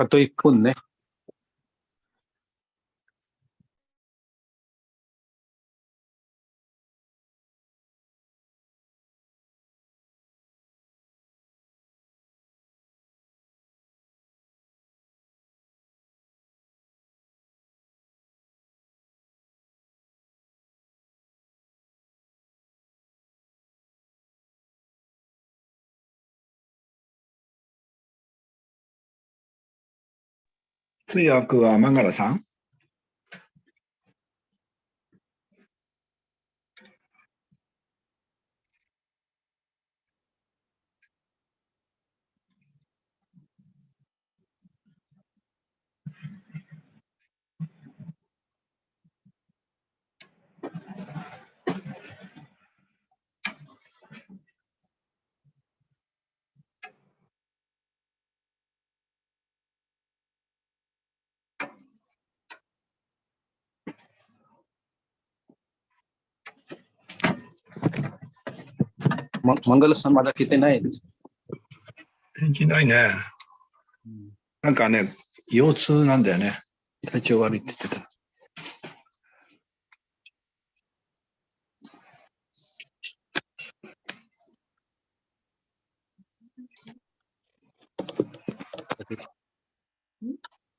Patoy pun eh.通訳はマンガラさん。Mangalaさんまだ来てないです。返事ないね。なんかね、腰痛なんだよね。体調悪いって言ってた。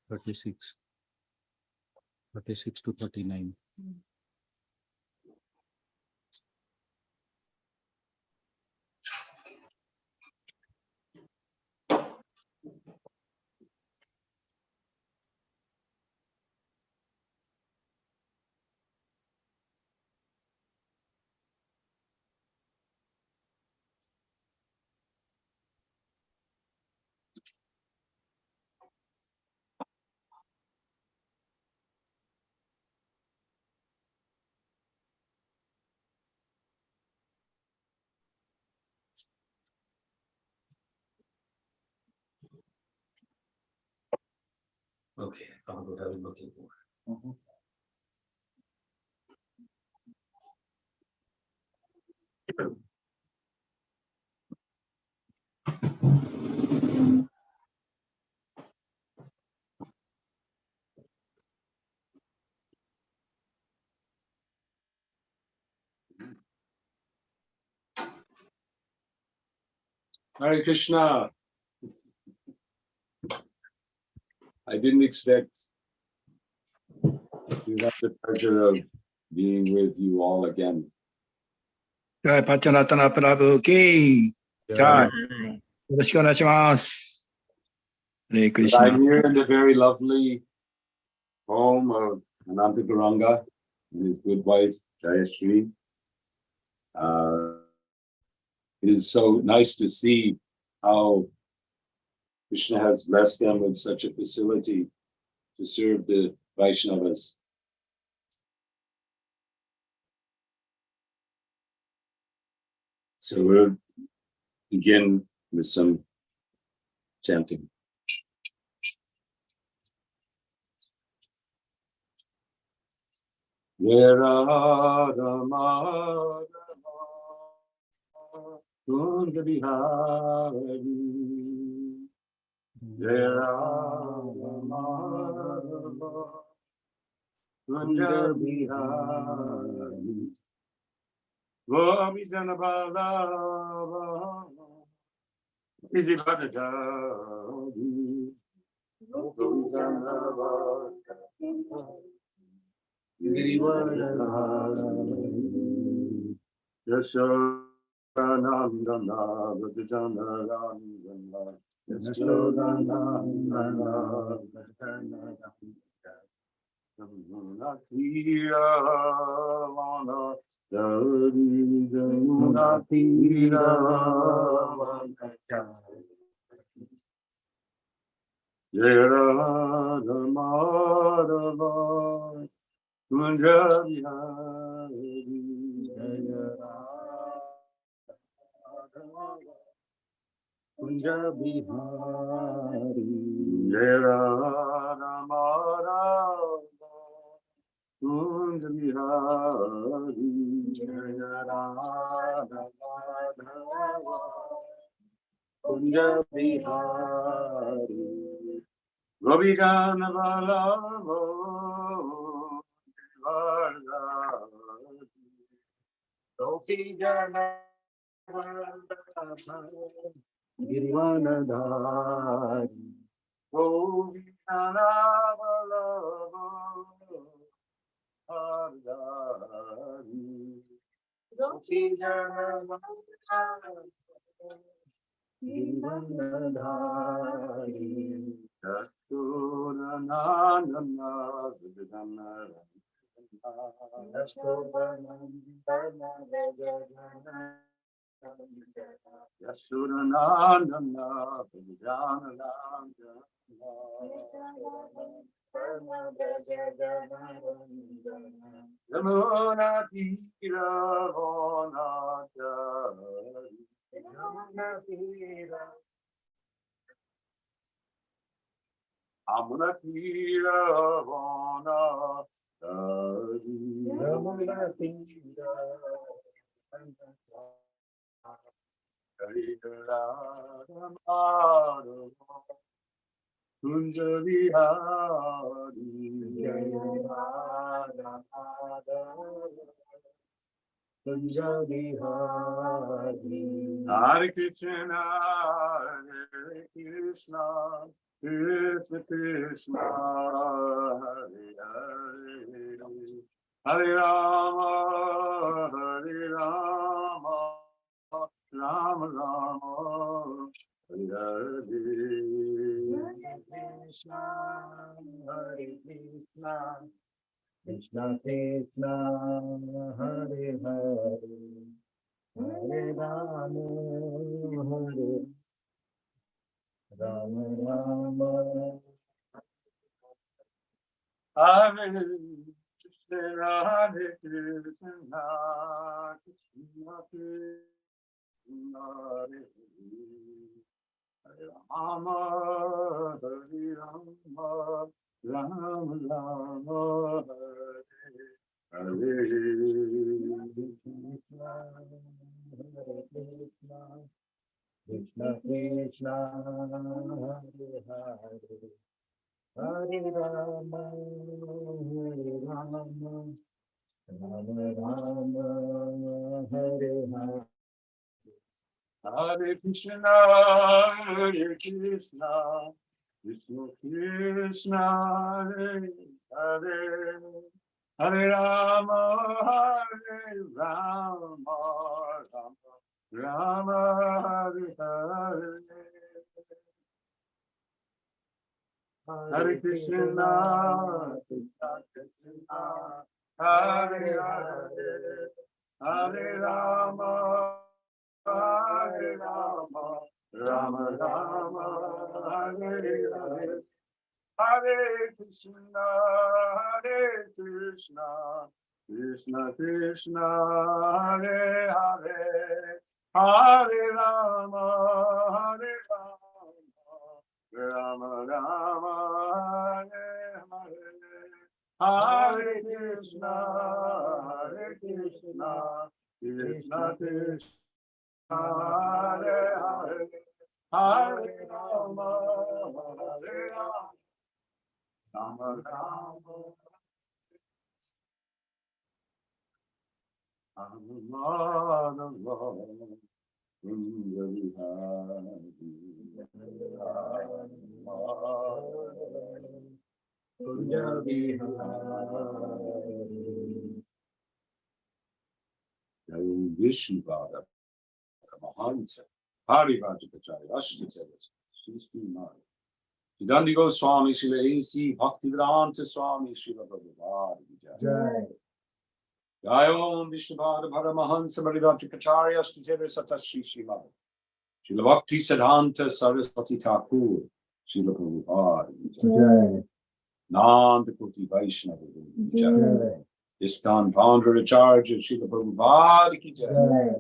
36 to 39. Okay, I'll go have a look for. Hare Krishna. I didn't expect to have the pleasure of being with you all again. HG Pancaratna Prabhu じゃあ、よろしくお願いします。Hare But Krishna. I'm here in the very lovely home of Ananta Garanga and his good wife, Jayashree. It is so nice to see how Krishna has blessed them with such a facility to serve the Vaishnavas. So we'll begin with some chanting. Kunda Bihari, Kunda Bihari, Govijanabala, Ijivadajari, Govijanabala, Ijivadajari, Yashodanandana, Vajanarandana, Yashodanandana, Jamunatira, Vana, Jamunatira, Vana, Jera, Madhava, Kunjabihari, Kunjabihari, Jera, Madhava, Kunjabihari, Jera, Madhava, Kunjabihari, Gopikana Vallabha Vardhari Gopikana Vallabha Girivanadhari Gopikana Vallabha Vardhari Gopikana Vallabha Girivanadhari Yashodanandana Vijayana Yashodanandana Vijayana Yashodanandana Vijayana Yamuna Tira Vonachari Yamuna Tira Amuna Tira Vonachari Yamuna Tira Haridharadhamaro Kunja Vihari Kunja Vihari Hare Krishna Hare Krishna Krishna Krishna Hare Hare Hare Rama Hare Rama Rama Rama Hare Hare Krishna Hare Krishna Krishna Krishna Hare Hare Hare Rama Hare Rama Rama Hare Krishna Hare Krishna Krishna Krishna Hare Hare Rama Hare Rama Rama Rama Hare Hare Krishna Hare Krishna Krishna Krishna Hare Hare Hare Rama Hare Rama Rama Rama Hare Hare Hare Krishna Hare Krishna Krishna Krishna Hare Hare Hare Rama Hare Rama Rama Hare Hare Hare Krishna Krishna Krishna Hare Hare Hare Rama Hare Rama Rama Rama Hare Hare Hare Krishna Krishna Krishna Hare Hare Hare Rama Hare Rama Rama Rama Hare Hare Hare Krishna Krishna Krishna Krishna Hare Hare Hare Rama Hare Rama Rama Vishnupada Mahansa Hari Rajapachari Ashtatelas Sri Mari Dandi Goswami Srila A.C. Bhaktivedanta Swami Srila Prabhupada Jai Jai Om Vishnupada Paramahansa Bharirajapachari Ashtatelas Sri Mari Srila Bhakti Siddhanta Saraswati Thakur Srila Prabhupada Jai Nanda Koti Vaishnava Jai ISKCON Founder Acharya Srila Prabhupada Ki Jai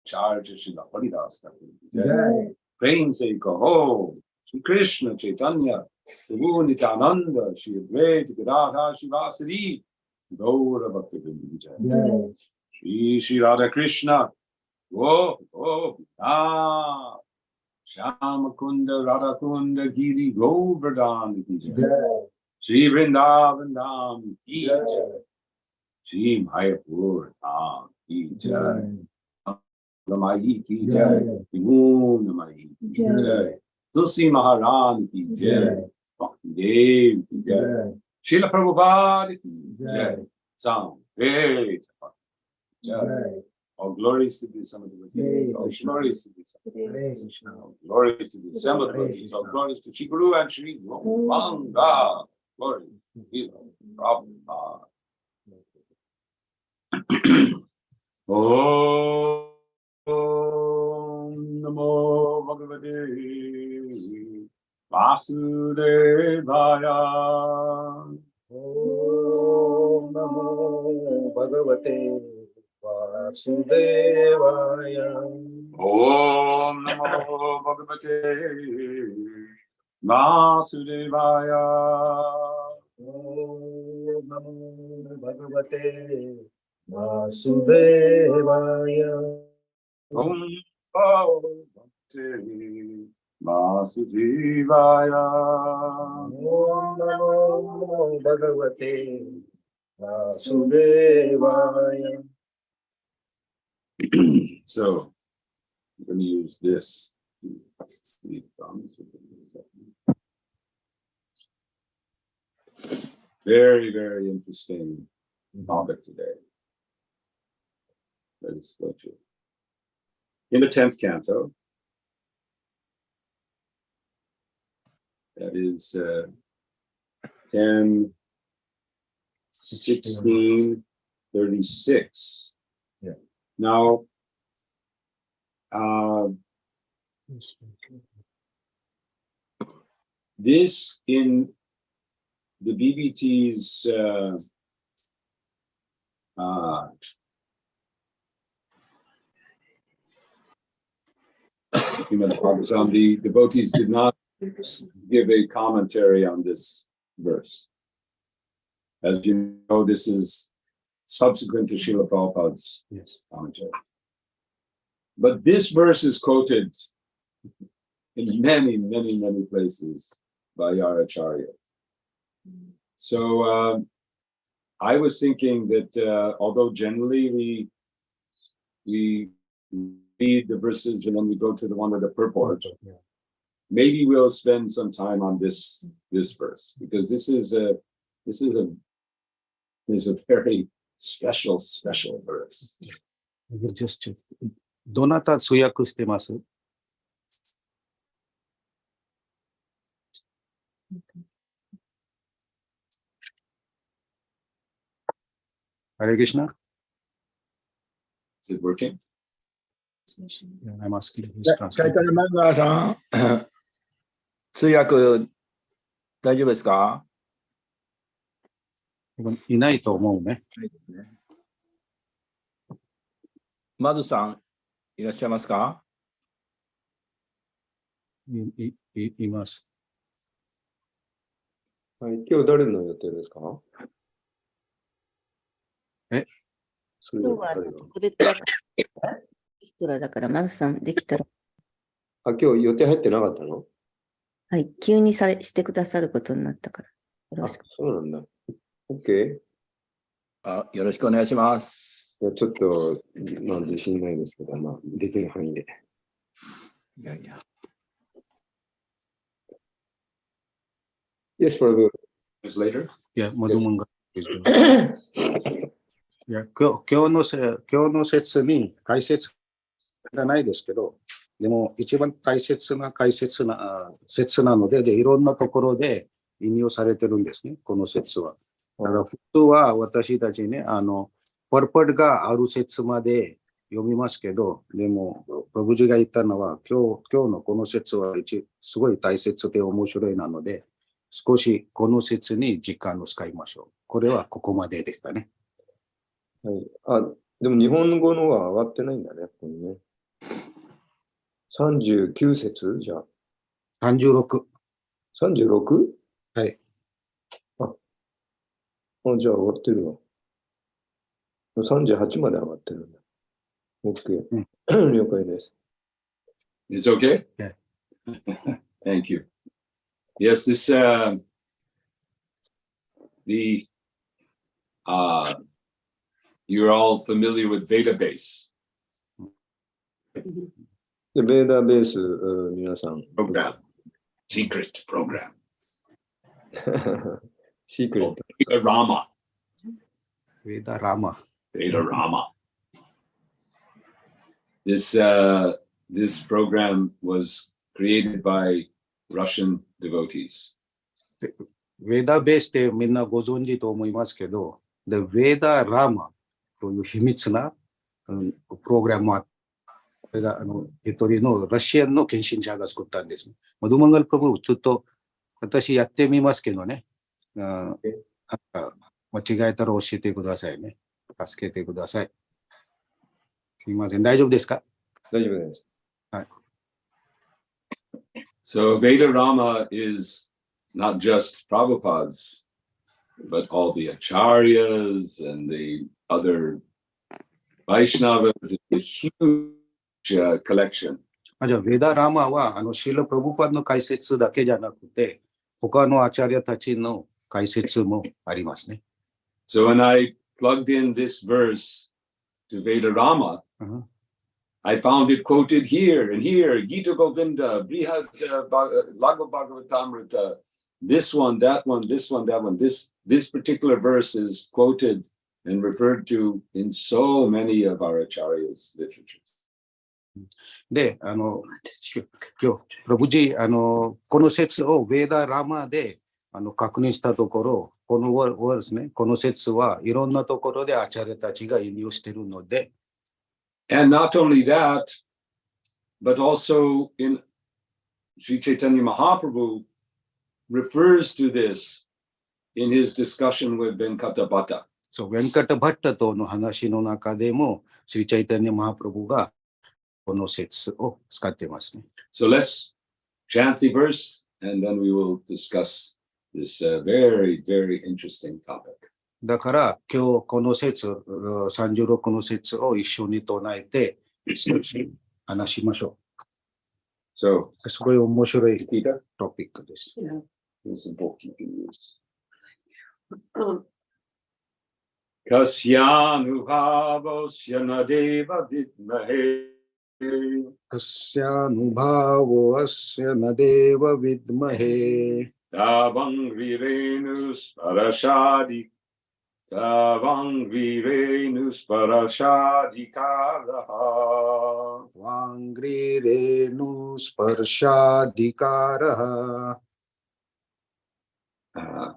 Acharya Srila Haridas Thakur Jai Prem Se Kaho Shri Krishna Chaitanya Prabhu Nityananda Shri Advaita Gadadhar Shivasari Gaura Bhaktivinoda Jai Shri Radha Krishna Go Shyamakunda Radhakunda Giri Govardhan ki jai. Shri Vrindavan Dham ki jai. Shri Mayapur Dham ki jai. Namayi ki jai. Vibhu Namayi ki jai. Tulsi Maharani ki jai. Bhakti Dev ki jai. Srila Prabhupada ki jai. Sam Veda jai. All glories to the Son of the Lord. All glories to the Son of the Lord. All glories to the Son of the Lord. All glories to Shri Guru and Shri Gopanga. Glory to Hilo Prabhupada. Om Namo Bhagavate Vasudevaya. Om Namo Bhagavate Vasudevaya. Om Namo Bhagavate Vasudevaya. Om Namo Bhagavate Vasudevaya. Om Namo Bhagavate Vasudevaya. Om Namo Bhagavate Vasudevaya. So, I'm going to use this. Very, very interesting topic today. Let us go to in the 10th canto. That is 10, 16, 36. Yeah. Now, this in the BBT's the devotees did not give a commentary on this verse. As you know, this is subsequent to Srila Prabhupada's commentary. But this verse is quoted in many, many, many places by our Acharya. So I was thinking that although generally we read the verses and then we go to the one with the purport, maybe we'll spend some time on this verse, because this is a very special verse. Just どなた通訳してます？Hare Krishna. Is it working? Yeah, I'm asking his タイ translation. トルマンガーさん、通訳大丈夫ですか？いないと思うね。マズさん、いらっしゃいますか？います。はい、今日誰の予定ですか？それ今日は誰が特別なエキストラだから、マルさんできたら、あ、今日予定入ってなかったの？はい、急にしてくださることになったから、よろあ、しく。そうなんだ。OK。よろしくお願いします。いや、ちょっと、まあ、自信ないですけど、まあ、できる範囲で。いやいや。Yes, Prabhu. Later? Yeah, マドモンが。いや、今日の説に解説がないですけど、でも一番大切な説なので、いろんなところで引用されてるんですね、この説は。だから普通は私たちね、パルパルがある説まで読みますけど、でも、プラブジーが言ったのは、今日のこの説はすごい大切で面白いなので、少しこの説に時間を使いましょう。これはここまででしたね。はい。あ、でも日本語のは上がってないんだね、ここにね。39節じゃあ。36。36？はい。あ、じゃあ上がってるわ。38まで上がってるんだ。OK。了解です。It's okay? Yeah. Thank you. Yes, this you're all familiar with Veda base で、ベーダーベース、皆さん。 program, secret program. シークレッ called ト。 Veda Rama. ウェダラマ。 Veda Rama. This program was created by Russian devotees. ウェダベースってみんなご存知と思いますけど、でウェダラマという秘密な、プログラムもあって、これが一人のロシアンの献身者が作ったんです。マドマンガルプラブ、ちょっと私やってみますけどね、間違えたら教えてくださいね。助けてください。すいません、大丈夫ですか？大丈夫です。はい。So Veda Rama is not just Prabhupada's, but all the acharyas and the other Vaishnavas. It's a huge collection. じゃあ、ウェダラマはシーラ・プラブパーの解説だけじゃなくて、他のアチャリアたちの解説もありますね。So when I plugged in this verse to Veda Rama, I found it quoted here and here, Gita Govinda, Brihad Laghu Bhagavatamrita, this one, that one, this one, that one. This particular verse is quoted and referred to in so many of our acharyas' literature. で、今日、プラブジー、この説をウェダラマで確認したところ、このですね、この説はいろんなところでアチャリアたちが引用しているので、And not only that, but also in Sri Chaitanya Mahaprabhu refers to this in his discussion with Venkata Bhatta. そう、ベンカタバッタとの話の中でも、スリチャイタニャ・マハプラブがこの説を使っていますね。So let's chant the verse and then we will discuss this very, very interesting topic. だから今日この説、36の説を一緒に唱えて話しましょ So, う。すごい面白いトピックです。here's a book you can use. Kasyanubhavosya nadeva vidmahe Kasyanubhavosya nadeva vidmahe Tavang virenus parashadi Tavang virenus parashadikaraha Vangrirenu sparshadikaraha.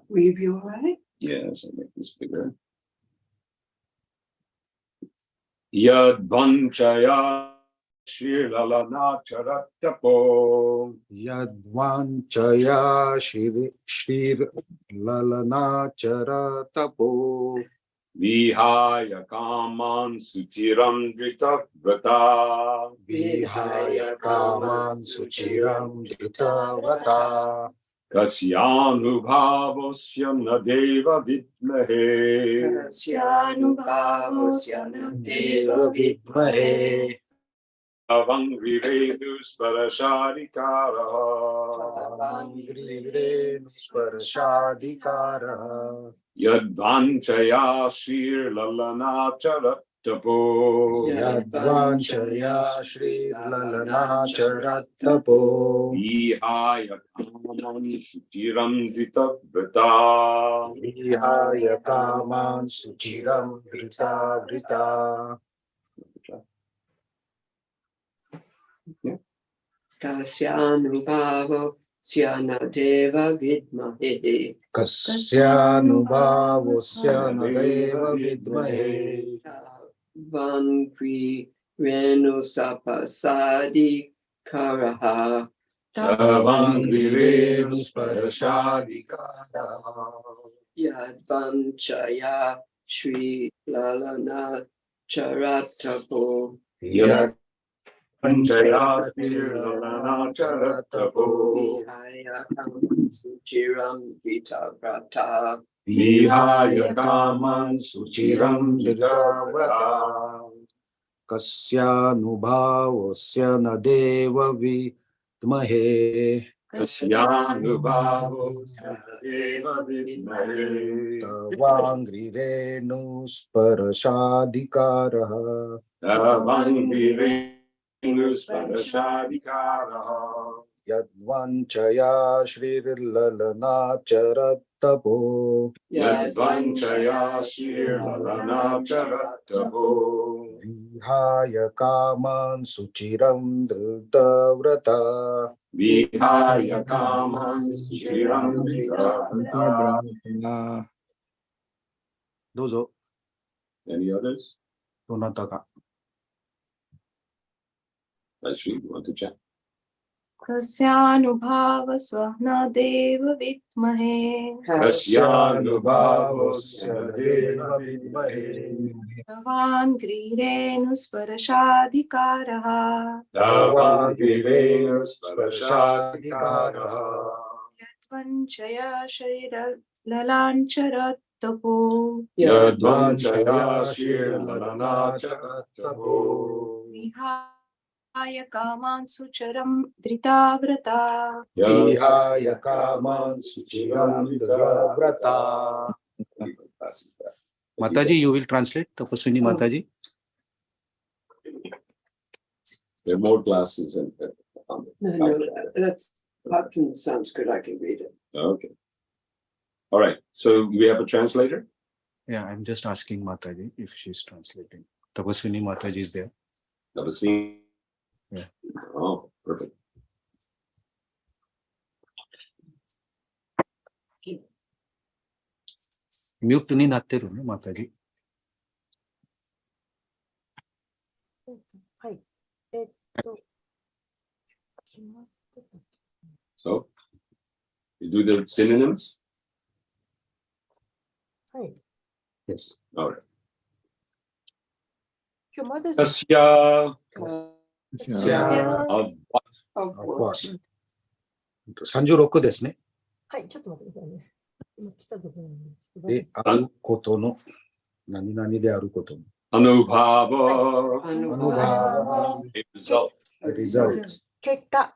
Review, right? Yes, I'll make this bigger. Yad vanchaya shrilalana charatapo Yadvanchaya shir lalana charatapo Vihaya kaman suchiram dritavrata Vihaya kaman suchiram dhritavata Kasyanubhavosya nadeva vidmahe Kasyanubhavosya nadeva vidmahe Tavang virenus parashadikaraha Vangrirenu sparshadikaraha Yadvanchaya shir lalana charatapo Yadvanchaya shri lalana charatapo Vihaya kaman suchiram dritavrata Vihaya kaman suchiram vrita. Kasyanubhavosya nadeva vidmahe Kasyanubhavosya nadeva vidmahe Vangrirenu sapasadi-karaha Tavangrirenu sparashadikaraha Yadvanchaya Shri Lalana Charatapo Yadvanchaya shir lalana charatapo Vihaya Suchiram Vitavrata Vihaya kaman suchiram dhritavata Kasyanubhavosya nadeva Mahe Tasyanubhavo Deva Vidmahe Tavangri Renu Sparashadikaraha Tavangirenusparashadikaraha Yadvanchaya Shrilalanacharatabo Yadvanchaya Shirlalanacharatabo Vihaya Kaman Suchiram Dritavrata Vihaya Kaman Suchiram Vikrata. Dozo. Any others? Donataka. Actually, you want to check? तस्यानुभाव स्वप्नादेव विद्महे Tasyanubhavosya Deva Vidmahe भवान् ग्रीरेणुस्पर्शाधिकारः Tavangirenusparashadikaraha यद्वञ्चया शरीरललाञ्चरत्तपो Yadvanchaya Shirlalanacharatabo विहाय कामान् सुचरं धृताव्रता Vihaya Kaman Suchiram Dritavrata. Mataji, you will translate Tapaswini Mataji. There are more classes and No, that's apart from the Sanskrit, I can read it. okay. All right. So we have a translator. Yeah, I'm just asking Mataji if she's translating. Tapaswini Mataji is there. Namaste. Yeah. Oh, perfect. Mute ni natteru ne Mataji. はい。決まってた。 So you do the synonyms. はい。 Yes. All right. 今日まだ Tasya Yeah. of what? Of Of what? course. 36ですね。はい、ちょっと待ってくださいね。今来たところなんですけど。で、あることの、何々であることの。Anubhava. Anubhava. Result. Result. 結果、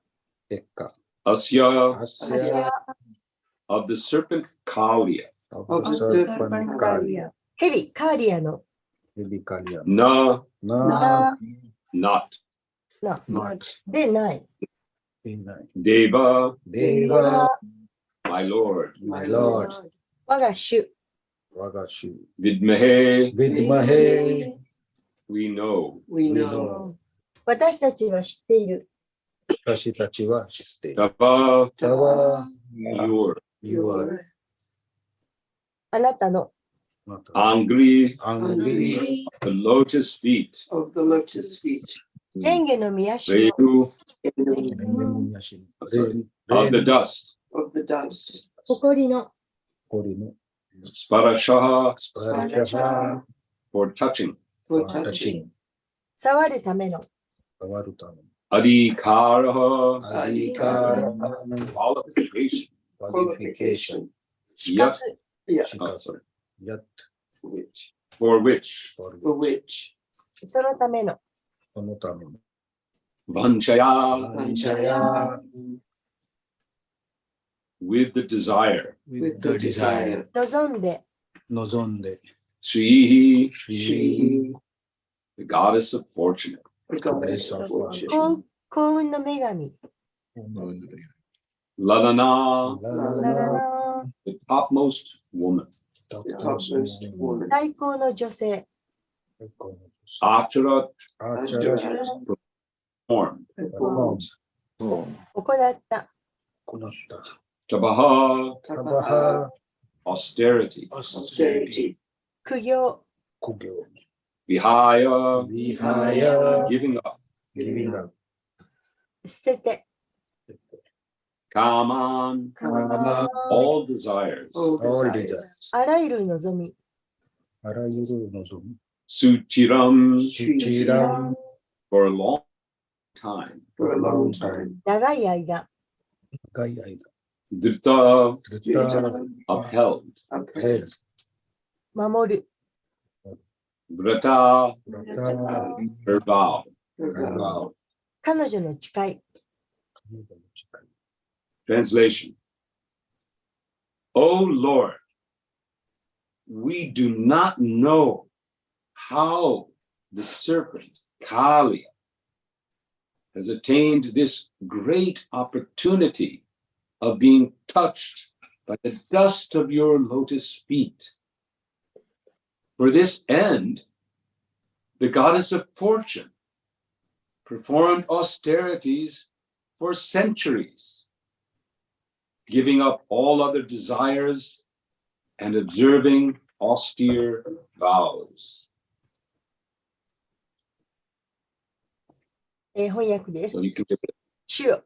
結果。 Asya Asya of the serpent Kalia. of Of the the serpent Kali. ヘビ、カーリアの、ヘビカリア。 Na, Na, not. な、 not. でない。いない Deva, Deva, my lord. my lord. 我が主、我が主。 Vidmahe, Vidmahe, we know. We we know. know. 私たちは知っている。私たちは知っている。 Tava, たわ、 your. your, あなたの、また Angry, angry, the lotus feet. Of the lotus feet. レンゲの見足の、 Redu, of the dust. Of the dust. 誇りの、 誇りの Sparashaha, スパラシャハ for touching. For タ touching. チ、触るための、触るため Adhikaraha, の。アディカー、 qualification. qualification, 資格、 Yeah. Oh, sorry. やっ Which? For which? と For which? そのための、そのための。 Vanchaya, アンチャヤ、 with the desire. With the desire. 望んで、望んで、 Shrihi, She, the goddess of fortune. the goddess of fortune. 幸運の女神、 Lalana, ラララララ、ラ the topmost woman. The topmost woman. 最高の女性、 Apsara アーチャラ、 formed. Performed. 行った、行った。 Tabaha, タバハ、 austerity. Austerity. 苦行、苦行。 Vihaya, ビハヤ、 giving up. ギビング。捨てて、 Kaman, カマ、 all desires. All all desires. desires。あらゆる望み、あらゆる望み。 Suchiram, スチラン、 for a long time. For a long time. 長い間、長い間。 Drita, ずっと upheld. Upheld. 守る、 Vrata, また her vow. Her vow. が 彼女の誓い、Translation. O Lord, we do not know how the serpent, Kali, has attained this great opportunity of being touched by the dust of your lotus feet. For this end, the goddess of fortune performed austerities for centuries, giving up all other desires and observing austere vows. 翻訳です So。you can take it. 主よ、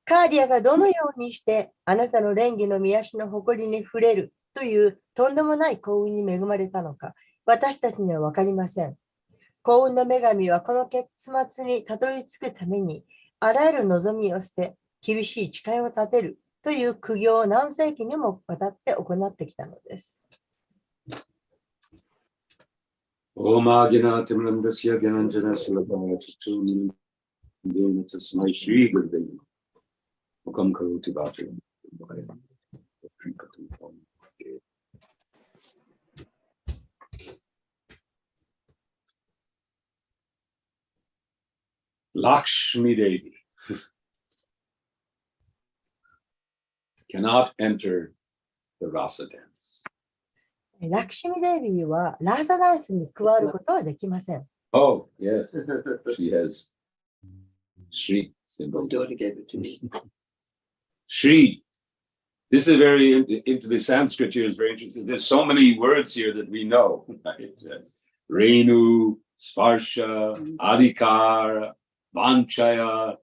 カーリアがどのようにしてあなたの蓮華の御足の誇りに触れるというとんでもない幸運に恵まれたのか、私たちには分かりません。幸運の女神はこの結末にたどり着くために、あらゆる望みを捨て、厳しい誓いを立てるという苦行を何世紀にもわたって行ってきたのです。Om Agena Timrandasya Gyananjana Sulabhaya Chichu Nindena Tasmai Shri Gurudeva Mukam Karoti Bhajan. Lakshmi Devi cannot enter the rasa dance. ラクシミデービーはラーサダンスに加わることはできません。 Oh, yes. She has Shri symbol. My daughter gave it to me. Shri. This is very into the Sanskrit here is very interesting. There's so many words here that we know. Right? Yes. Renu, Sparsha, Adhikar, Vanchaya,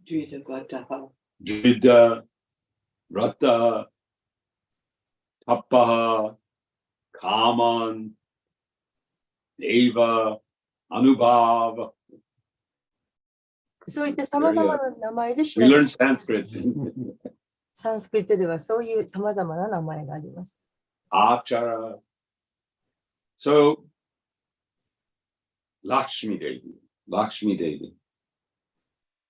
Drita Vataha. Drida, Rata, Tapaha, Kaman, Deva, Anubhav. そういった様々な名前で知 We られ learn Sanskrit. サンスクリットではそういう様々な名前があります。 Achara. So, Lakshmi Devi. Lakshmi Devi.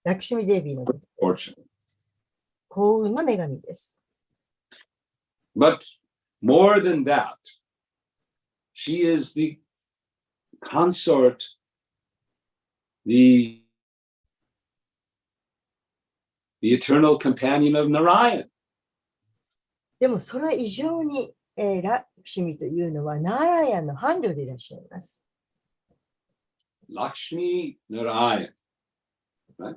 ラクシミデービーのこと Fortune. 幸運の女神です。 But more than that, she is the consort, the eternal companion of Narayan. でもそれ以上に、ラクシミというのはナーラヤンの伴侶でいらっしゃいます。 Lakshmi Narayan. Right?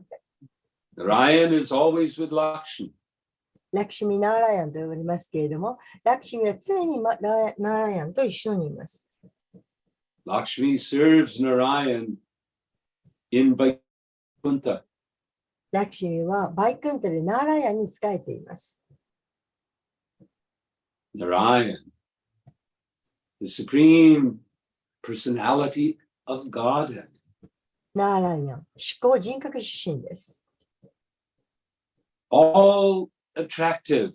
Narayan is always with Lakshmi. ラクシミ・ナーラヤンと呼ばれますけれども、ラクシミは常にナーラヤンと一緒にいます。 Lakshmi serves Narayan in Vaikuntha. ラクシミはバイクンタでナーラヤンに仕えています。 Narayan, the supreme personality of Godhead. ナーラヤン、思考人格出身です。 All attractive,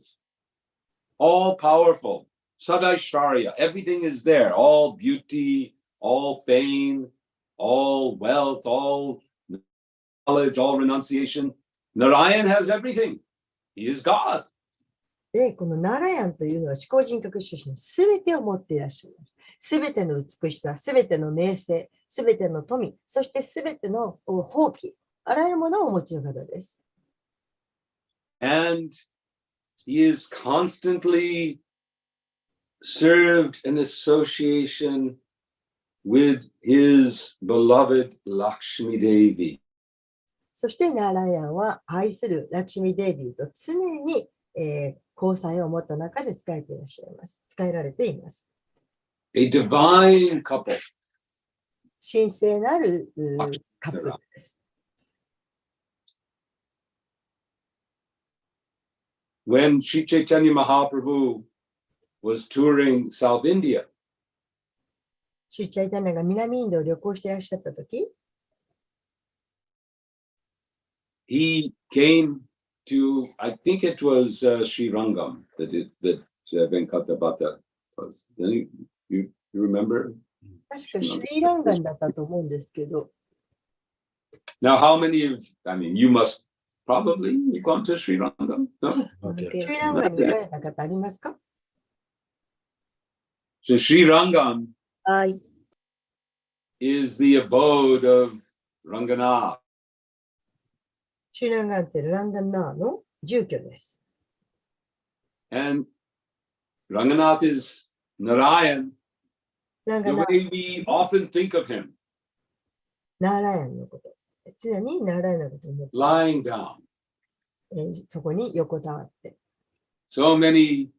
all powerful, Sadaishvarya, everything is there, all beauty, all fame, all wealth, all knowledge, all renunciation. Narayan has everything. He is God. で、このナーラヤンというのは思考人格出身、すべてを持っていらっしゃいます。すべての美しさ、すべての名声、すべての富、そしてすべての放棄、あらゆるものをお持ちの方です。 And he is constantly served in association with his beloved Lakshmi Devi. そしてナーラヤンは愛するラクシミデービーと常に、交際を持った中で仕えていらっしゃいます。仕えられています。 A divine couple. 神聖なるカップルです。 When Sri Chaitanya Mahaprabhu was touring South India, シュチャイタニアが南インドを旅行していらっしゃったとき、 he came to, I think it was Sri Rangam that Venkata was. You remember? 確かシュリーランガンだったと思うんですけど、 Now, how many of, I mean, you must Probably you've gone to Sri Lanka. No? シリランカに行かれた方ありますか？ So Sri Rangam はい。 is the abode of Ranganath. シリランカってランガナーの住居です。 And Ranganath is Narayan, ランガ the ナー、 way we often think of him, ナーラヤンのこと。常にナーラヤンのことを思って、 lying down. そこに横たわって。 So many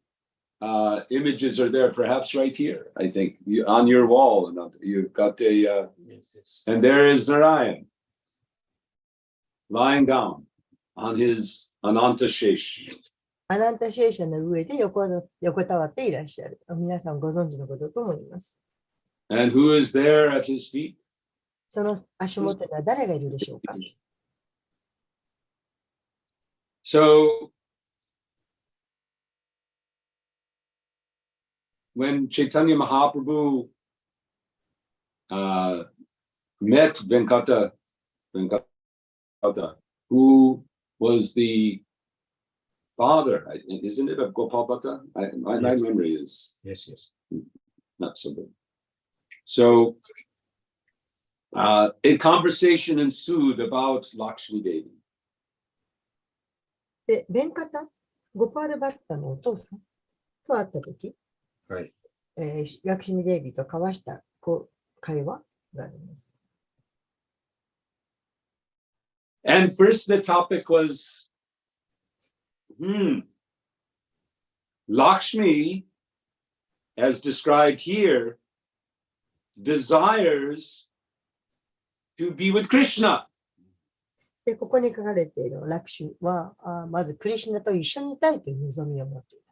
images are there, perhaps right here, I think, on your wall. And you've got a, and there is Narayan, lying down on his Ananta Shesh. アナンタシェーシャの上で横たわっていらっしゃる。皆さんご存知のことと思います。 And who is there at his feet? その足元には誰がいるでしょうか？ So when Chaitanya Mahaprabhu met Venkata, who was the father, isn't it, of Gopal Bhatta? My Yes. memory is Yes, yes. not so good. So a conversation ensued about Lakshmi Devi. で、ベンカタ、ゴパールバッタのお父さんと会ったとき、はい。ラクシミデイビーと交わした会話があります。 And first the topic was, Lakshmi, as described here, desires to be with Krishna. で、ここに書かれているラクシュは、まずクリシュナと一緒にいたいという望みを持っている。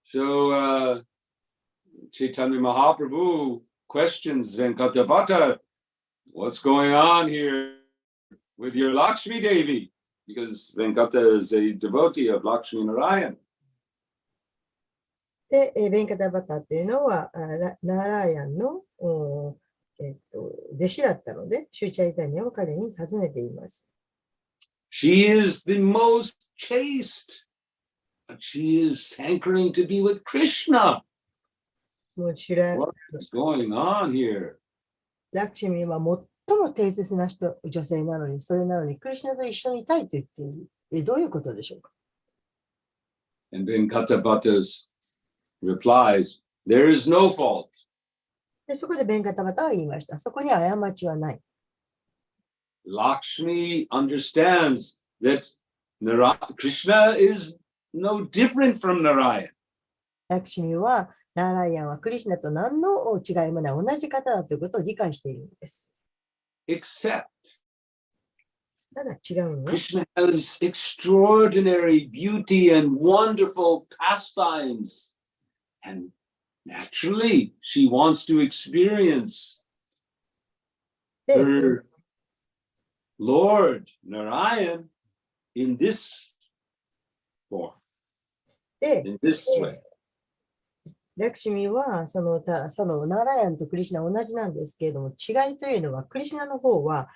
So Chaitanya Mahaprabhu questions Venkata, what's going on here with your Lakshmi Devi? Because Venkata is a devotee of Lakshmi Narayan. で、ベンカタバタっていうのは、ナーラーヤンの、弟子だったので、シューチャイタニアは彼に尋ねています。 She is the most chaste, but she is hankering to be with Krishna. もうシュラ What is going on here? ラクシミは最も大切な女性なのに、それなのにクリシュナと一緒にいたいと言っている。どういうことでしょうか？ And Venkata Bhatta's replies, there is no fault. で、そこでベンカタバタは言いました。そこに過ちはない。 Lakshmi understands that Krishna is no different from Narayan. ラクシミは、ナーライアンはクリシュナと何の違いもない同じ方だということを理解しているんです。 Except ただ違うのは、 Krishna has extraordinary beauty and wonderful pastimes. And naturally, she wants to experience で、 her Lord Narayan in this form, で in this way. ラクシミはそのナーライアンとクリシュナ同じなんですけれども、違いというのは、クリシュナの方は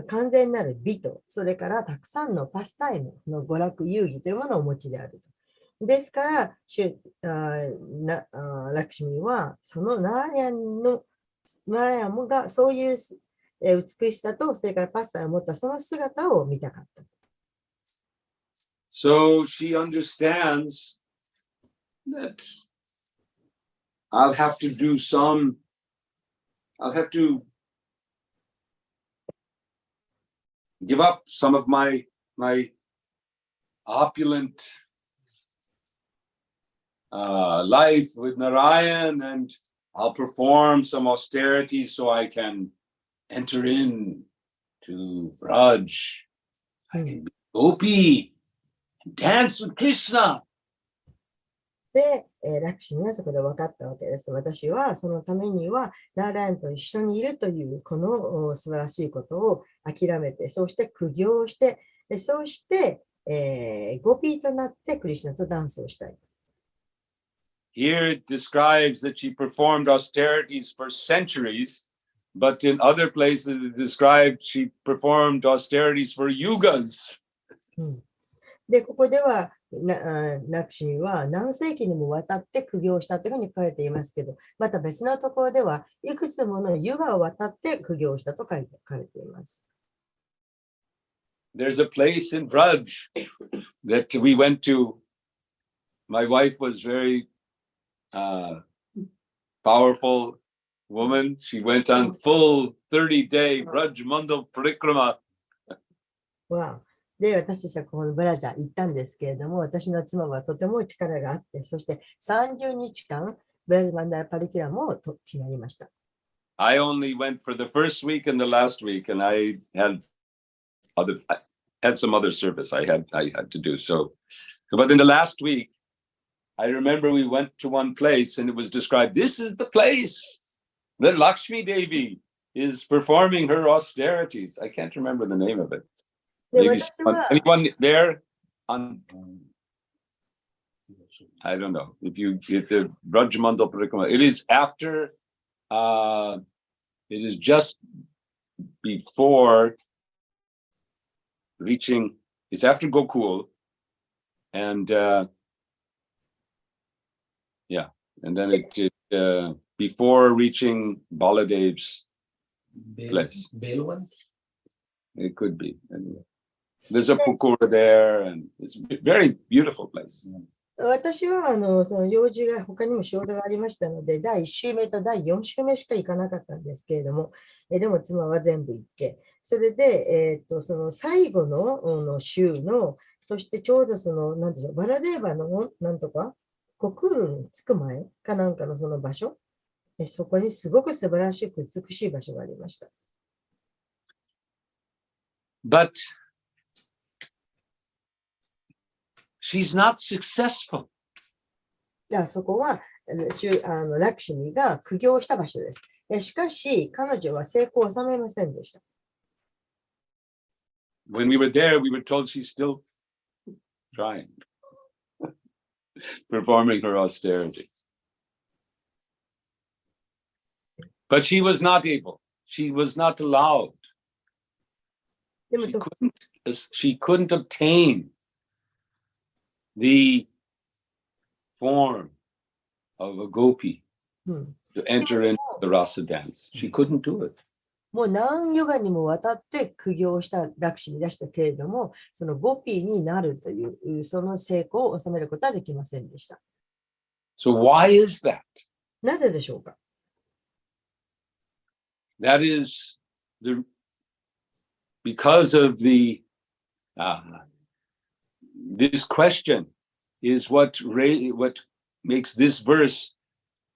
完全なる美と、それからたくさんのパスタイムの娯楽遊戯というものをお持ちであると。ですから、ラクシミはそのナーライアンがそういう美しさと、それからパスタを持ったその姿を見たかった。So she understands that I'll have to give up some of my opulent life with Narayan, and I'll perform some austerities so I can enter in to Raj. I can be Gopi and dance with Krishna. で、ラクシミはそこで分かったわけです。私はそのためにはナーライアンと一緒にいるというこの素晴らしいことを諦めて、そして苦行をして、そうして、ゴピーとなってクリシュナとダンスをしたい。Here it describes that she performed austerities for centuries, but in other places it described she performed austerities for yugas. で、ここでは、ラクシミは何世紀にもわたって苦行したというふうに書かれていますけど、また別のところでは、いくつもの湯が渡って苦行したと書かれています。There's a place in Braj that we went to. My wife was very powerful woman. She went on full 30-day Braj Mandal Parikrama. で、私たちはこのブラジャー行ったんですけれども、私の妻はとても力があって、そして30日間、ブラジマンダラパリキュラムを決まりました。I only went for the first week and the last week, and I had some other service I had to do. So, but in the last week, I remember we went to one place and it was described, this is the place that Lakshmi Devi is performing her austerities. I can't remember the name of it. Maybe anyone there on, I don't know, if the Brajmandal Parikrama, it is after, it is just before reaching, it's after Gokul, and and then it before reaching Baladev's place. Belwan? It could be. Anyway. There's a pukur there, and it's a very beautiful place. 私はその用事が他にも仕事がありましたので、第1週目と第4週目しか行かなかったんですけれども、でも妻は全部行って、それで、その最後の週の、そしてちょうどその、なんていうの、バラデーバのなんとか、コクールに着く前かなんかのその場所、そこにすごく素晴らしく美しい場所がありました。But she's not successful. そこはラクシミが苦行した場所です。しかし、彼女は成功を収めませんでした。When we were there, we were told she's still trying, performing her austerities. But she was not able. She was not allowed. She couldn't obtain the form of a gopi to enter into the rasa dance. She couldn't do it. もう何ヨガにもわたって苦行したラクシミでしたけれども、そのゴピーになるというその成功を収めることはできませんでした。So why is that? なぜでしょうか？ That is because of this question is what makes this verse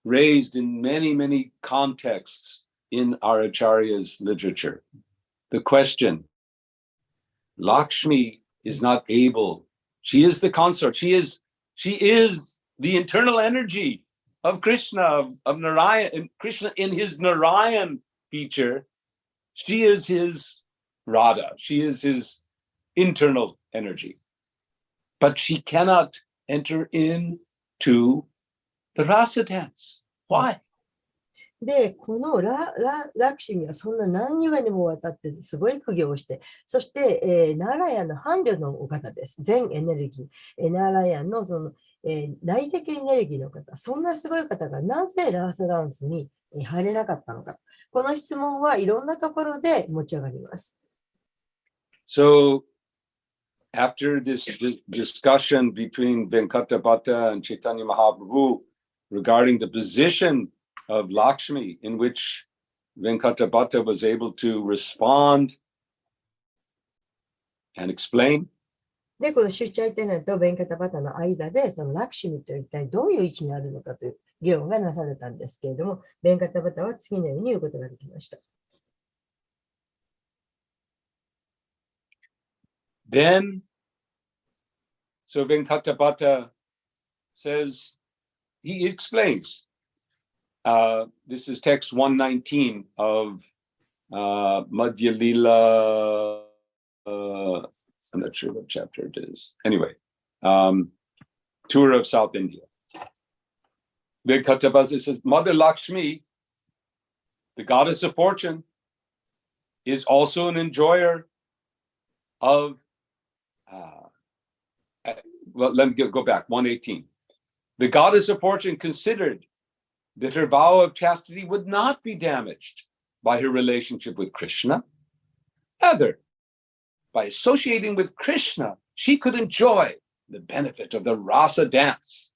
raised in many contexts in our Acharya's literature. The question, Lakshmi is not able, she is the consort, she is the internal energy of Krishna, of Narayan, and Krishna in his Narayan feature, she is his Radha, she is his internal energy. But she cannot enter into the rasa dance. Why? で、このラクシミはそんな何ヨガにもわたってすごい苦行をして、そして、ナーラヤンの伴侶のお方です。全エネルギー。ナーラヤンのその、内的エネルギーの方、そんなすごい方がなぜラーサダンスに入れなかったのか。この質問はいろんなところで持ち上がります。So, after this discussion between Venkatapata and Chaitanya Mahaprabhu regarding the position of Lakshmi, in which Venkatapata was able to respond and explain. で、このシュチャイテナとベンカタパタの間で、そのラクシミと一体どういう位置にあるのかという議論がなされたんですけれども、ベンカタパタは次のように言うことができました。Then, so Venkatapata says, he explains, this is text 119 of Madhya Lila, I'm not sure what chapter it is. Anyway, Tour of South India. Venkatapata says, Mother Lakshmi, the goddess of fortune, is also an enjoyer of well, let me go back. 118. The goddess of fortune considered that her vow of chastity would not be damaged by her relationship with Krishna. Rather, by associating with Krishna, she could enjoy the benefit of the rasa dance.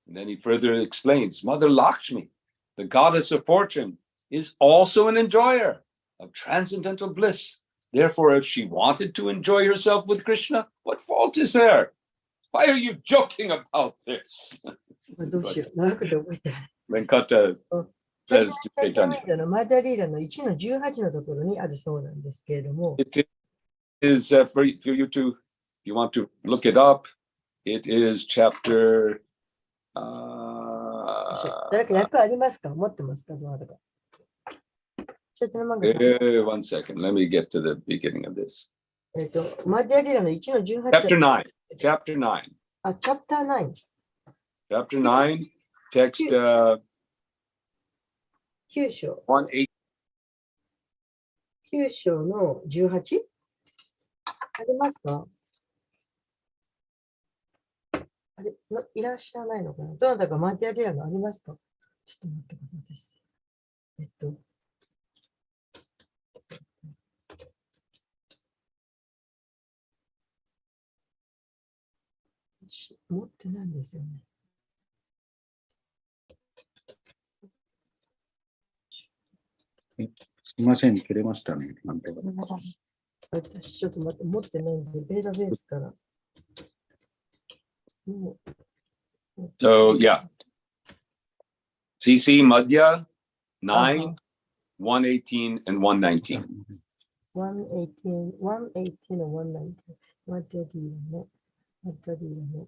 And then he further explains, Mother Lakshmi, the goddess of fortune, is also an enjoyer of transcendental bliss. Therefore, if she wanted to enjoy herself with Krishna, what fault is there? Why are you joking about this? どうしよう。長くて覚えてない。 Venkata チャイ says タ to ニタミ Chaitanya. ーダのマダリーラの1の18のところにあるそうなんですけれども、 It is for you to, if you want to look it up, it is chapter 誰か役ありますか？持ってますか？どなたか。チャイタニマンガさん。 one second, let me get to the beginning of this. マダリーラの1の18。 Chapter 9. Chapter 9. あ、チャプター9。 Chapter 9, text 9章。 1:8. 9章の 18? ありますか？あれいらっしゃらないのかな？どなたかマテリアルありますか？ちょっと待ってください。持ってないんですよね。すみません、切れましたね。私ちょっと待って、持ってないんで、ベータベースから。So, yeah. CC Madhya 9, 118, and 119. 118 and 119。マテリアね。マテリアね。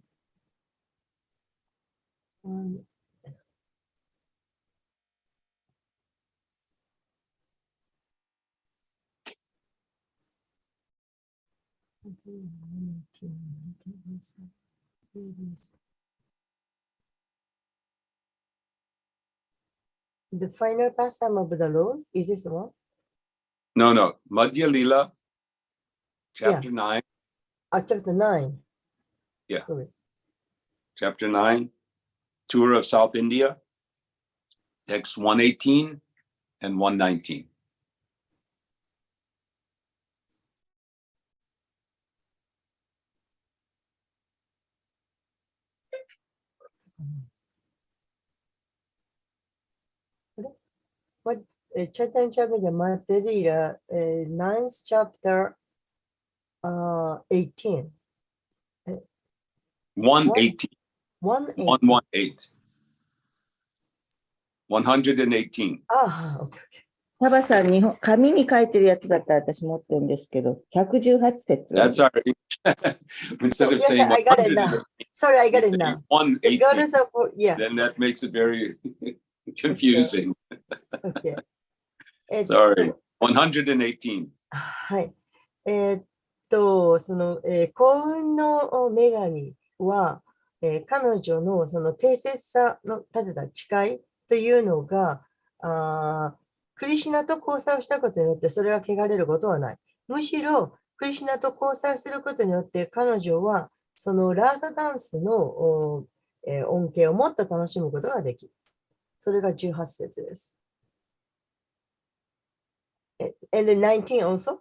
The final pastime of the Lord, is this one? No. Madhya Lila, chapter 9. Chapter 9. Yeah. Sorry. Chapter 9, tour of South India, text 118 and 119. What Chaitanya Charitamrita Material, 9th chapter, 18. 118. 118. 118. ああ、OK。タバさん、紙に書いてるやつだったら私持ってるんですけど、118節。 That's our instead of Yes, saying I got it now. 100, Sorry, I got it now. The 118. goddess of, yeah. Then that makes it very confusing. Okay. Sorry. 118. はい。その、幸運の女神は、彼女のその定説さの立てた誓いというのが、クリシュナと交際をしたことによってそれが汚れることはない。むしろ、クリシュナと交際することによって彼女はそのラーサダンスの恩恵をもっと楽しむことができる。それが18節です。And then 19 also?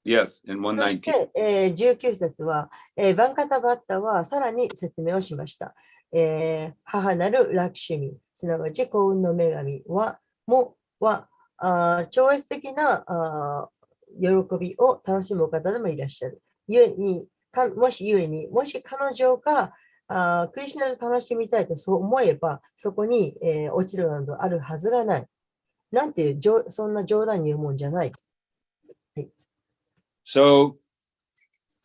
Yes, in 119. そして、19節は、バンカタバッタはさらに説明をしました。母なるラクシュミ、すなわち幸運の女神超越的な喜びを楽しむ方でもいらっしゃる。もし彼女がクリシュナで楽しみたいとそう思えば、そこに、落ちるなどあるはずがない。なんていう、そんな冗談に言うもんじゃない。So,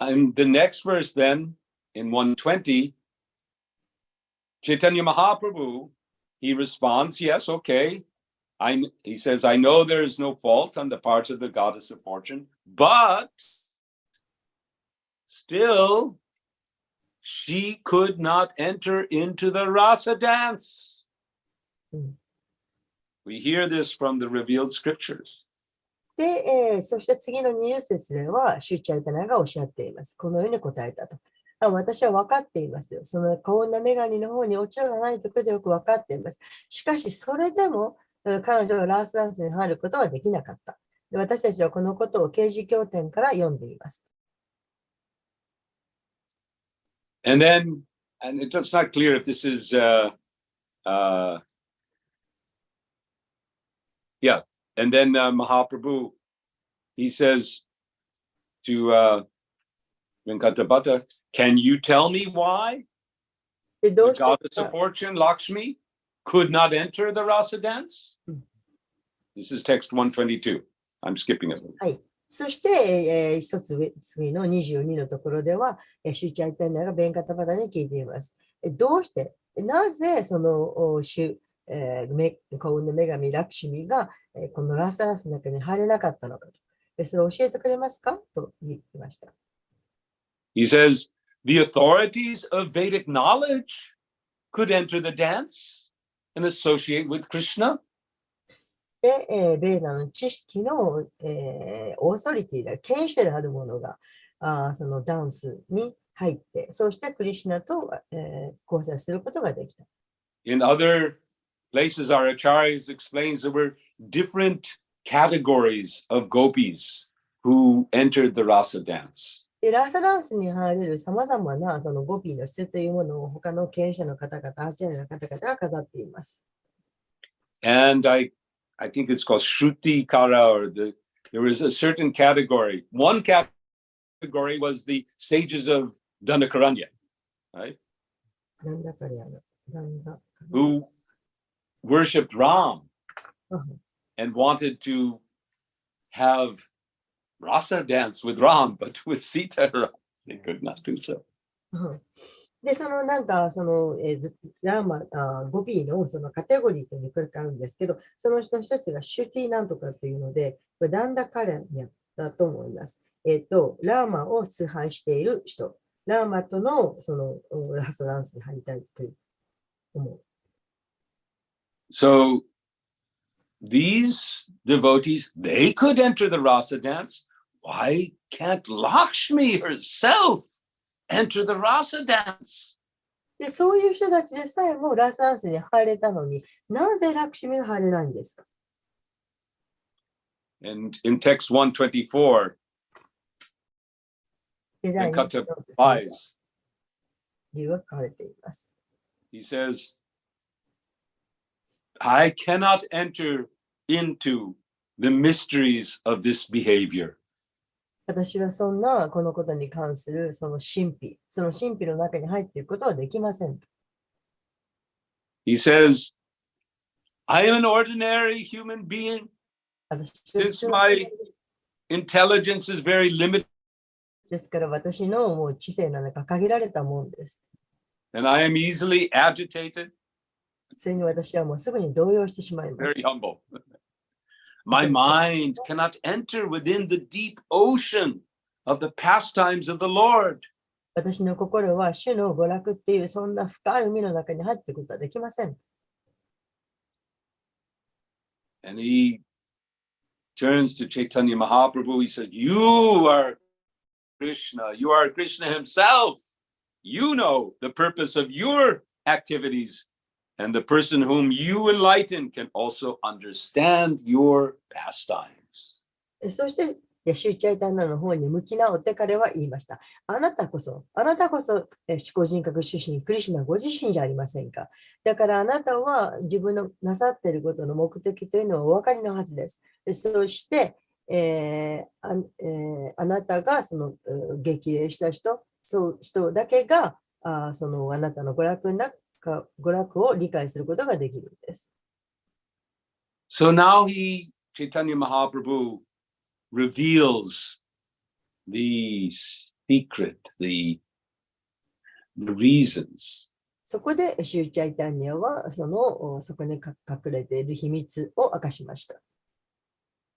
in the next verse then, in 120, Chaitanya Mahaprabhu, he responds, yes, okay. He says, I know there is no fault on the part of the goddess of fortune, but still, she could not enter into the rasa dance. We hear this from the revealed scriptures. で、そして次の20節では、シュチャイタナがおっしゃっています。このように答えたと。私は分かっていますよ。その幸運な女神の方に落ちがないということでよく分かっています。しかし、それでも彼女がラースダンスに入ることはできなかった。で、私たちはこのことを啓示経典から読んでいます。And then, and it's not clear if this is, yeah. And then Mahaprabhu, he says to Venkatabhata, can you tell me why で、ど the うして goddess of fortune, Lakshmi, could not enter the rasa dance? This is text 122. I'm skipping it. はい。そして、一つ上、次の22のところでは、シュチャイタナがベンカタバタに聞いています。どうして、なぜその幸運の女神ラクシミがこのラサダンスの中に入れなかったのかと。それを教えてくれますかと言いました。He says, the authorities of Vedic knowledge could enter the dance and associate with Krishna. で、ベーダの知識の、オーソリティが権威してであるものがそのダンスに入って、そうしてクリシュナと、交際することができた。In other places, our acharyas explains there were different categories of gopis who entered the rasa dance. で、ラーサダンスに入れるさまざまなそのゴピーの質というものを他の権威者の方々、アーチャリアの方々が飾っています。And I think it's called Shruti Kara, or there was a certain category. One category was the sages of Dandakaranya, right? Who worshipped Ram and wanted to have rasa dance with Ram, but with Sita, they could not do so. で、そのなんか、その、ラーマ、ゴピーのそのカテゴリーというのがあるんですけど、その人の一つがシュティなんとかっていうので、これダンダカレンだと思います。ラーマを崇拝している人、ラーマとのそのラサダンスに入りたいと思う。So these devotees, they could enter the rasa dance. Why can't Lakshmi herself enter the rasa dance? で、そういう人たちでさえもラサダンスに入れたのに、なぜラクシミが入れないんですか？ And in text 124, Venkata replies, 理由が書かれています。he says, I cannot enter into the mysteries of this behavior. 私はそんなこのことに関するその神秘の中に入っていくことはできません。He says, I am an ordinary human being. Since my intelligence is very limited, ですから私のもう知性の中限られたもんです。and I am easily agitated, それに私はもうすぐに動揺してしまいます。 very humble. My mind cannot enter within the deep ocean of the pastimes of the Lord. 私の心は主の娯楽っていうそんな深い海の中に入っていくことはできません。And he turns to Chaitanya Mahaprabhu. He said, You are Krishna. You are Krishna himself. You know the purpose of your activities. And the person whom you enlighten can also understand your pastimes. そして、シュチャイタナの方に向き直って彼は言いました。あなたこそ、思考人格出身、クリシュナご自身じゃありませんか。だからあなたは自分のなさっていることの目的というのはお分かりのはずです。そして、あなたがその激励した人だけがそのあなたの娯楽を理解することができるんです。So now Chaitanya Mahaprabhu reveals the secret, the reasons. そこでシュチャイタニアはそこに隠れている秘密を明かしました。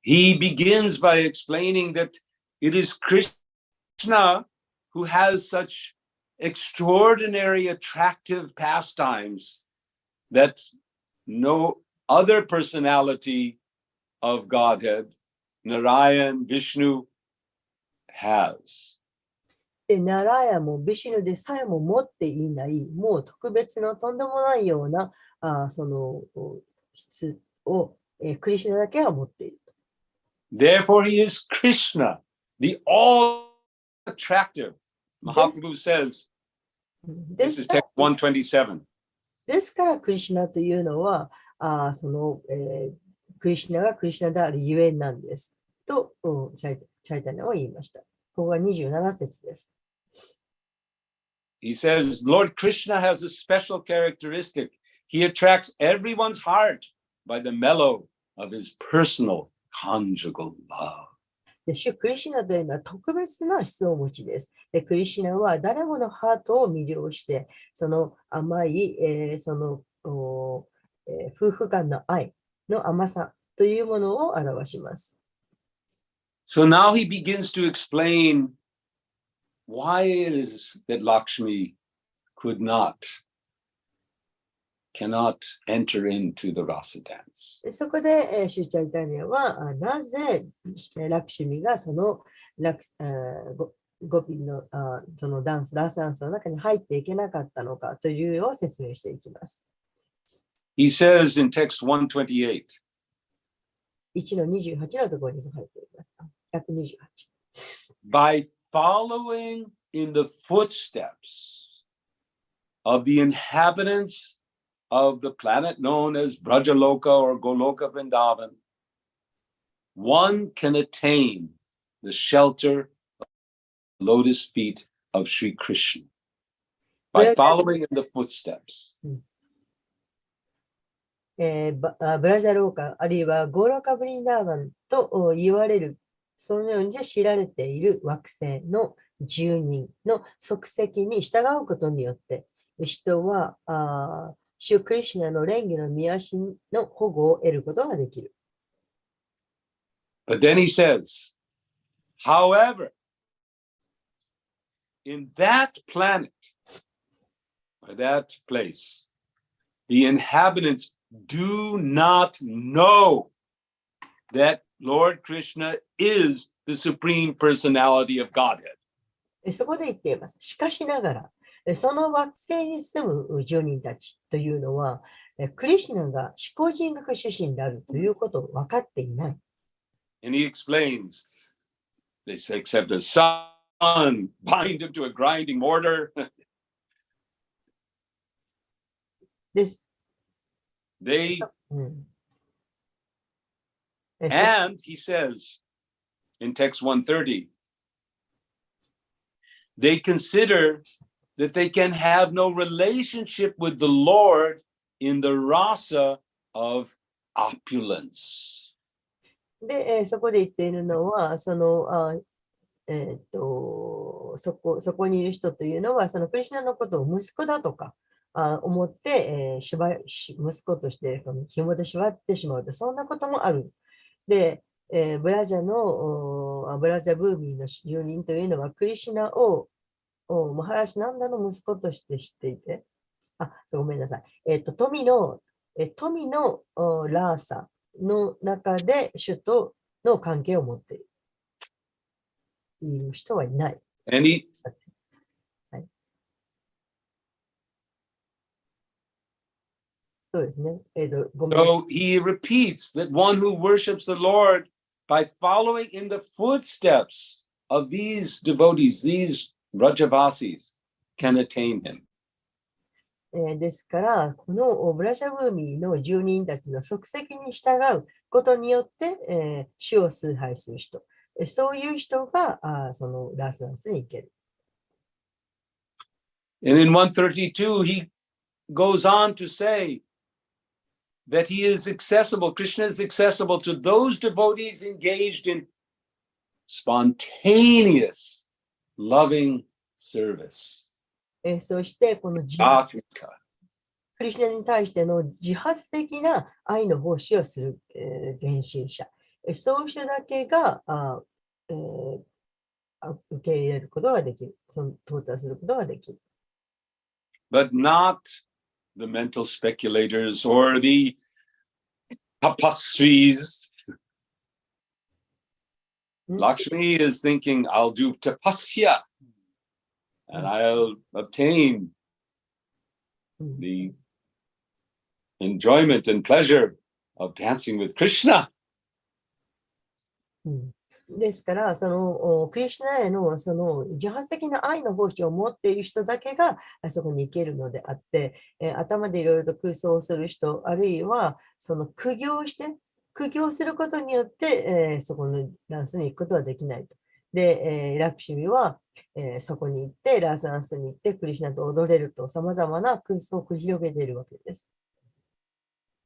He begins by explaining that it is Krishna who has such extraordinary, attractive pastimes that no other personality of Godhead Narayan, Vishnu has. で、ナラヤもビシュヌでさえも持っていない、もう特別のとんでもないようなその質を、クリシュナだけは持っている。Therefore, he is Krishna, the all-attractive. Mahaprabhu says, で this す is から text 127. ですから、クリシュナというのは、クリシュナがクリシュナであるゆえんなんです。と、チャイタニャは言いました。ここが27節です。He says, Lord Krishna has a special characteristic. He attracts everyone's heart by the mellow of his personal conjugal love. で、主クリシュナというのは特別な質をお持ちです。で、クリシュナは誰ものハートを魅了して、その甘い、夫婦間の愛の甘さというものを表します。So now he begins to explain why it is that Lakshmi cannot enter into the rasa dance. そこで、シュチャイタニアはなぜラクシミがそのゴピのそのダンス、ラスダンスの中に入っていけなかったのかというのを説明していきます。He says in text 128, 1の28のところに書いています。128。by following in the footsteps of the inhabitants of the planet known as Vrajaloka or Goloka Vrindavan, one can attain the shelter of the lotus feet of Sri Krishna by following in the footsteps. ブラジャローカ、あるいはゴーラカブリンダーバンと言われる、そのように知られている惑星の住人の足跡に従うことによって、人はシュクリシュナの蓮華の御足の保護を得ることができる。But then he says, however, in that planet, or that place, the inhabitants do not know that Lord Krishna is the Supreme Personality of Godhead. そこで言っています。しかしながら、その惑星に住む住人たちというのは、クリシュナが思考人格出身であるということを分かっていない。And he explains, they say, except the sun, bind him to a grinding mortar. です。They, and he says in text 130, they consider that they can have no relationship with the Lord in the rasa of opulence. で、そこで言っているのは、そこにいる人というのは、そのクリシュナのことを息子だとか思って、息子として紐で縛ってしまうと、そんなこともある。で、ブラジャブーミーの住人というのは、クリシュナをマハラシナンダの息子として知っていて、ごめんなさい。富のラーサの中で主との関係を持っている人はいない。And he, はい、そうですね。ごめんなさい。 so he repeats that one who worships the Lord by following in the footsteps of these devotees, these Rajavasis, can attain him. ですから、このブラジャブーミーの住人たちの足跡に従うことによって、主を崇拝する人、そういう人がそのラスダンスに行ける。And in 132, he goes on to say that he is accessible, Krishna is accessible to those devotees engaged in spontaneous, loving service. そしてこのクリシュナに対しての自発的な愛の奉仕をする、献身者、そういう人だけが受け入れることができる、到達することができる。But not the mental speculators or the tapasvis. Lakshmi is thinking, I'll do tapasya and I'll obtain the enjoyment and pleasure of dancing with Krishna. ですから、そのクリシュナへのその自発的な愛の奉仕を持っている人だけがあそこに行けるのであって、頭でいろいろと空想をする人、あるいはその苦行することによって、そこのダンスに行くことはできないと。で、ラクシミは、そこに行って、ラーサダンスに行って、クリシュナと踊れると、様々な空想を繰り広げているわけです。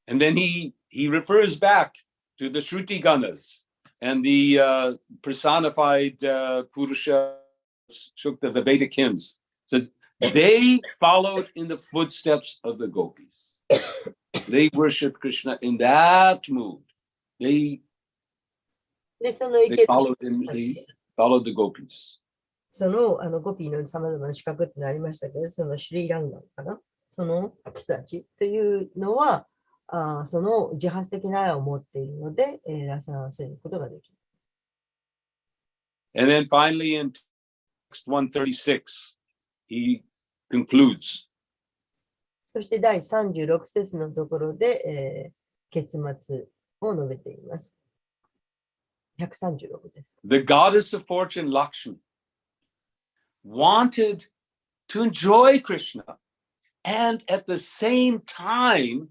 And then he refers back to the Shruti Ganas and the personified Purusha Shukta, the Vedic hymns. Says they followed in the footsteps of the gopis. They worshiped Krishna in that mood. They followed the gopis. そのゴピーの様々な資格ってなりましたけど、そのシュリーランガンかな、その人たちというのは、その自発的な愛を持っているので、ラサダンスに行くことができる。And then finally in text 136, he concludes. そして第36節のところで、結末を述べています。136です。The goddess of fortune, Lakshmi, wanted to enjoy Krishna and at the same time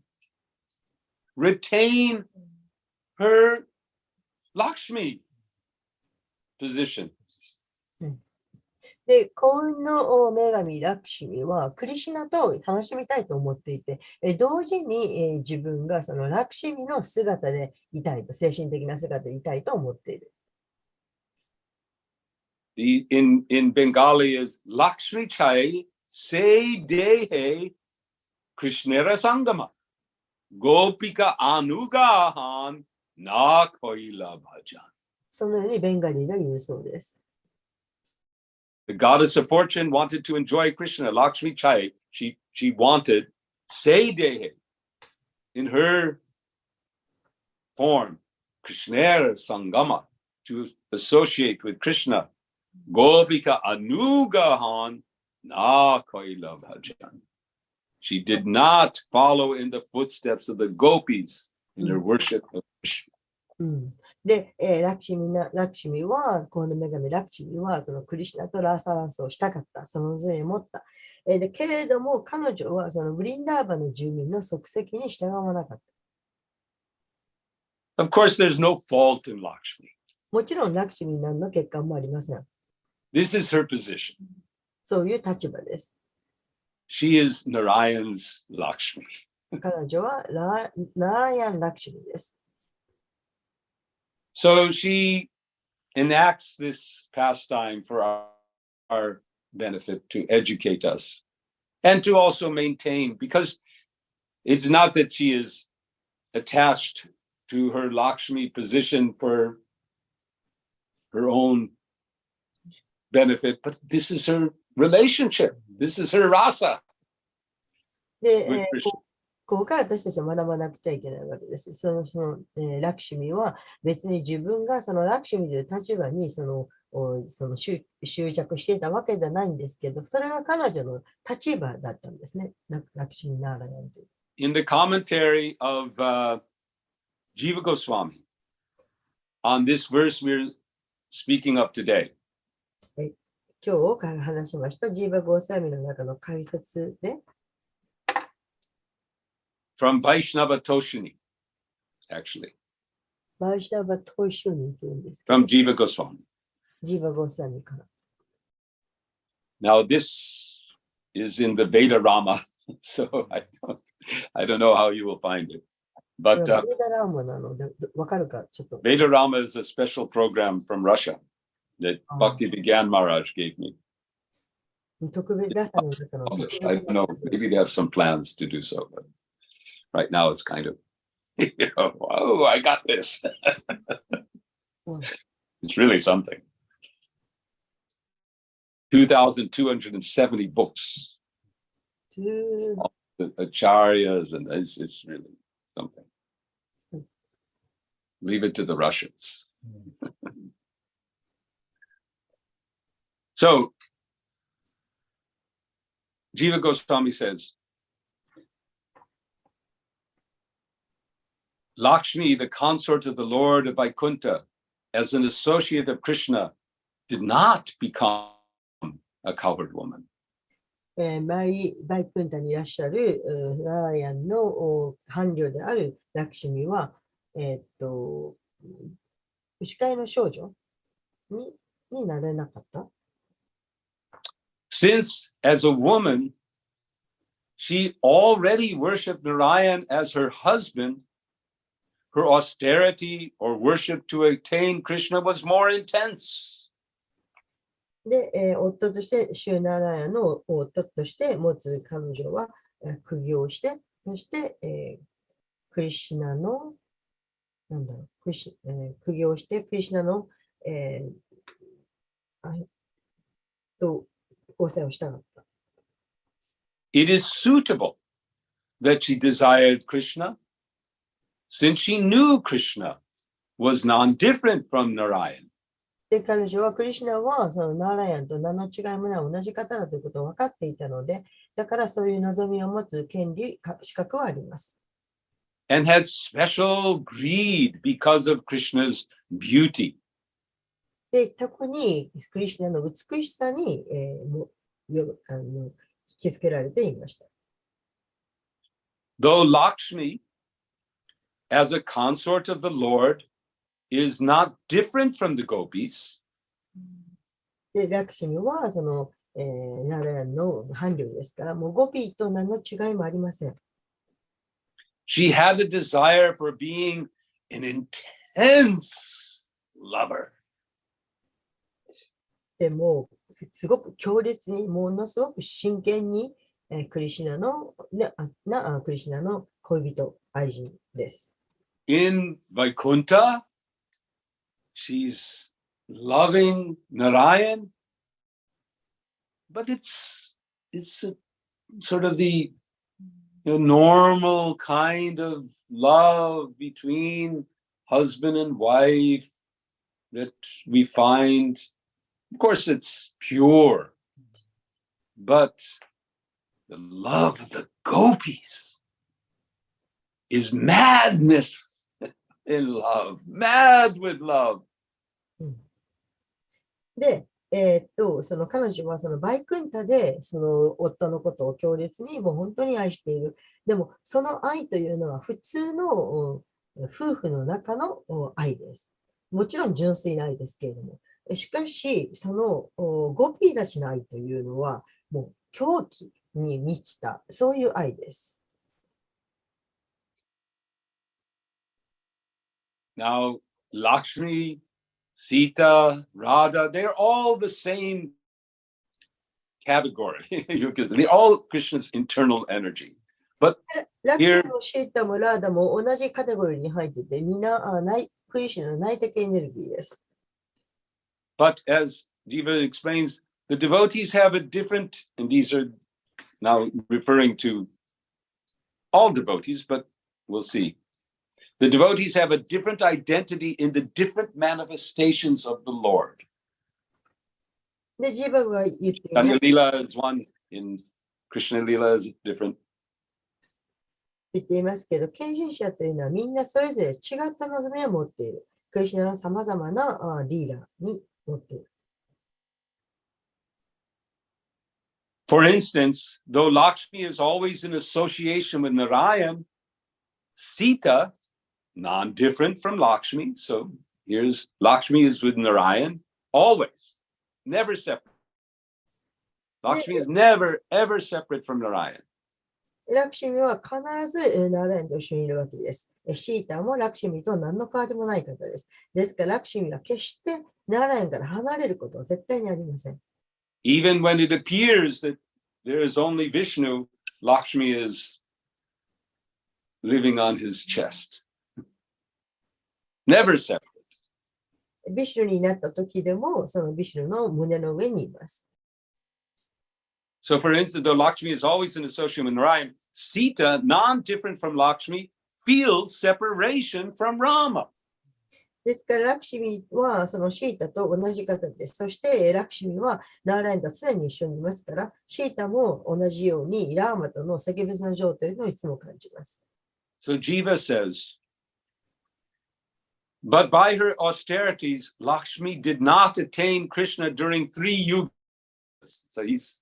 retain her Lakshmi position. で、幸運の女神ラクシミはクリシュナと楽しみたいと思っていて、同時に自分がそのラクシミの姿でいたいと、精神的な姿でいたいと思っている。In Bengali is Lakshmi Chai Se Dehe Krishnera Sangama Gopika Anugahan Na Koila Bhajan. そのようにベンガリーが言うそうです。The goddess of fortune wanted to enjoy Krishna. Lakshmi Chai, she wanted Se Dehe in her form, Krishnera Sangama, to associate with Krishna. Gopika Anugahan Na Koila Bhajan. She did not follow in the footsteps of the gopis in her worship of Krishna. で、ラクシミは、この女神ラクシミは、そのクリシュナとラーサダンスをしたかった、その杖を持った。でけれども、彼女はそのブリンダーバの住民の足跡に従わなかった。Of course, there's no fault in Lakshmi. もちろん、ラクシミ何の欠陥もありません。This is her position. そういう立場です。She is Narayan's Lakshmi. 彼女はナラヤン・ラクシミです。So she enacts this pastime for our benefit, to educate us and to also maintain, because it's not that she is attached to her Lakshmi position for her own benefit, but this is her relationship. This is her rasa. で、ここから私たちは学ばなくちゃいけないわけです。ラクシミは別に自分がそのラクシミという立場に執着していたわけではないんですけど、それが彼女の立場だったんですね。ラクシミ・ナーラヤンという。In the commentary of Jiva Goswami on this verse we're speaking of today, 今日話しましたジーバ・ゴーサミの中の解説で、from Vaishnava Toshini, actually. バイシナバ・トイシュニというんですけど、 From Jiva Goswami. ジーバ・ゴーサミから。Now this is in the Veda Rama, so I don't know how you will find it. But ベーダラーマなので、わかるかちょっと。Veda Rama is a special program from Russia that Bhakti Vigyan Maharaj gave me. 特別ダサの中の特別 I don't know, maybe they have some plans to do so, but right now it's kind of, oh, I got this. It's really something. 2,270 books. The acharyas, and it's really something. Leave it to the Russians. So, Jiva Goswami says, Lakshmi, the consort of the Lord of Vaikuntha, as an associate of Krishna, did not become a cowherd woman. バイクンタにいらっしゃるナラヤンの伴侶であるラクシミは、牛飼いの少女になれなかった。Since, as a woman, she already worshipped Narayan as her husband, her austerity or worship to attain Krishna was more intense. で、夫として、シュナラヤの夫として持つ彼女は苦行して、そして、クリシュナの、苦行して、クリシュナの、交際をしたかった。It is suitable that she desired Krishna, since she knew Krishna was non-different from Narayan. で、彼女はクリシュナはそのナラヤンと名の違いもない同じ方だということを分かっていたので、だからそういう望みを持つ権利、資格はあります。And had special greed because of Krishna's beauty. で、特にクリシュナの美しさに、引きつけられていました。Though Lakshmi, as a consort of the Lord, is not different from the gopis. で、ラクシミはその、ナラヤンの伴侶ですから、もうゴピーと何の違いもありません。She had a desire for being an intense lover. でも、すごく強烈に、ものすごく真剣に、クリシュナの恋人、愛人です。In Vaikuntha, she's loving Narayan, but it's a, sort of the normal kind of love between husband and wife that we find. Of course, it's pure, but the love of the gopis is madness in love, mad with love. で、その彼女はそのバイクンタでその夫のことを強烈にもう本当に愛している。でもその愛というのは普通の夫婦の中の愛です。もちろん純粋な愛ですけれども。しかし、そのゴピーたちの愛というのはもう狂気に満ちた、そういう愛です。Now, Lakshmi, Sita, Radha, they're all the same category. They're all Krishna's internal energy. But ラクシミもシータもラーダも同じカテゴリーに入っていて、みんなクリシュナの内的エネルギーです。But as Jiva explains, the devotees have a different, and these are now referring to all devotees, but we'll see. The devotees have a different identity in the different manifestations of the Lord. で、ジーバが言っていま Tanya す。 Lila is one, in Krishna Lila is different. 言っていますけど、献身者というのはみんなそれぞれ違った望みを持っている。クリシュナのさまざまなリーダーに持っている。For instance, though Lakshmi is always in association with Narayan, Sita, non-different from Lakshmi, so here's Lakshmi is with Narayan, always, never separate. Lakshmi is never, ever separate from Narayan. ラクシミは必ずナラヤンと一緒にいるわけです。シータもラクシミと何の変わりもない方です。ですからラクシミは決してナラヤンから離れることは絶対にありません。Even when it appears that there is only Vishnu, Lakshmi is living on his chest. Never separate. ビシュヌになった時でも、そのビシュヌの胸の上にいます。So for instance, though Lakshmi is always in association with Narayan, Sita, non-different from Lakshmi, feels separation from Rama. ですから、ラクシミはそのシータと同じ方です。そして、ラクシミはナーライアンと常に一緒にいますから、シータも同じようにラーマとの先別の情というのをいつも感じます。So Jiva says, but by her austerities, Lakshmi did not attain Krishna during 3 yugas. So he's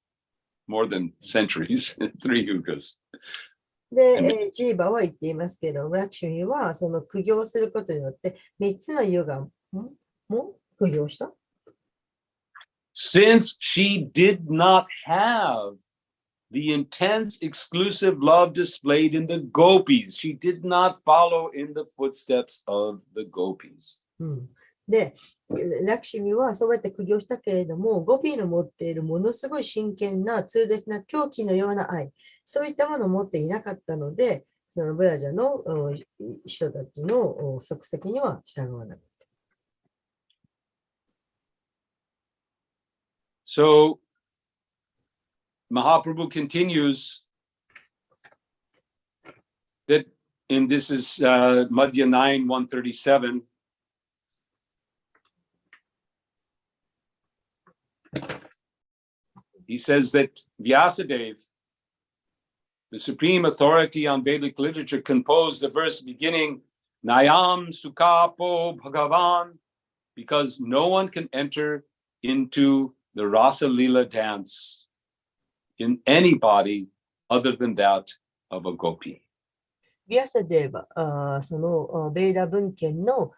more than centuries, 3 yugas. で、ジーバは言っていますけど、ラクシミはその苦行することによって3つのヨガも苦行した。Since she did not have the intense exclusive love displayed in the gopis, she did not follow in the footsteps of the gopis. で、ラクシミはそうやって苦行したけれども、ゴピーの持っているものすごい真剣な痛烈な狂気のような愛、そういったものを持っていなかったので、そのブラジャの人たちの足跡には従わなかった。So Mahaprabhu continues that, and this is Madhya 9, 137. He says that Vyasadeva, the supreme authority on Vedic literature, composed the verse beginning Nayam Sukapo Bhagavan, because no one can enter into the Rasa Lila dance in any body other than that of a gopi. ビアサデーバ、そのベーダ文献の思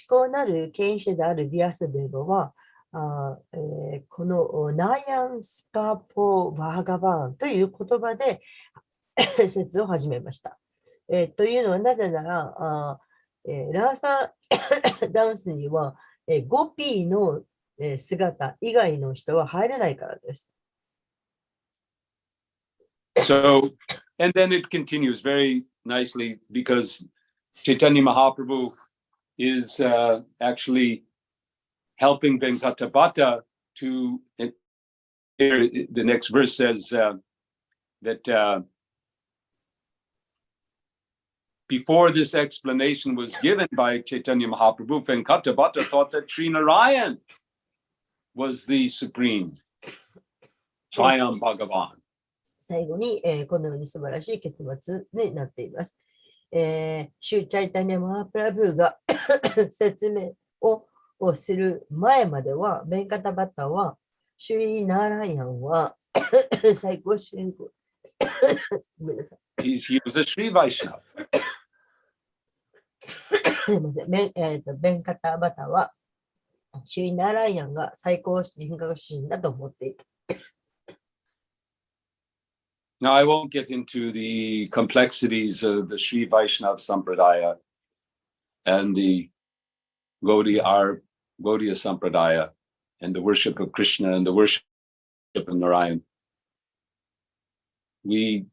考なる権威者であるビアサデーバは、このナヤンスカポバーガバーンという言葉で説を始めました。というのはなぜなら、ラーサダンスにはゴピーの姿以外の人は入れないからです。So, and then it continues very nicely because Chaitanya Mahaprabhu is actually helping Venkatabhata to, the next verse says that before this explanation was given by Chaitanya Mahaprabhu, Venkatabhata thought that Sri Narayan was the supreme Swayam Bhagavan. 最後に、このように素晴らしい結末になっています。シューチャイタニャ・マハプラブーが説明をする前までは、ベンカタバタは、シュリー・ナーライアンは最高主人公。He was a Sri Vaishnava. ベンカタバタは、シュリー・ナーライアンが最高人格主人だと思っていた。Now, I won't get into the complexities of the Sri Vaishnava Sampradaya and the Gaudiya Sampradaya and the worship of Krishna and the worship of Narayan. We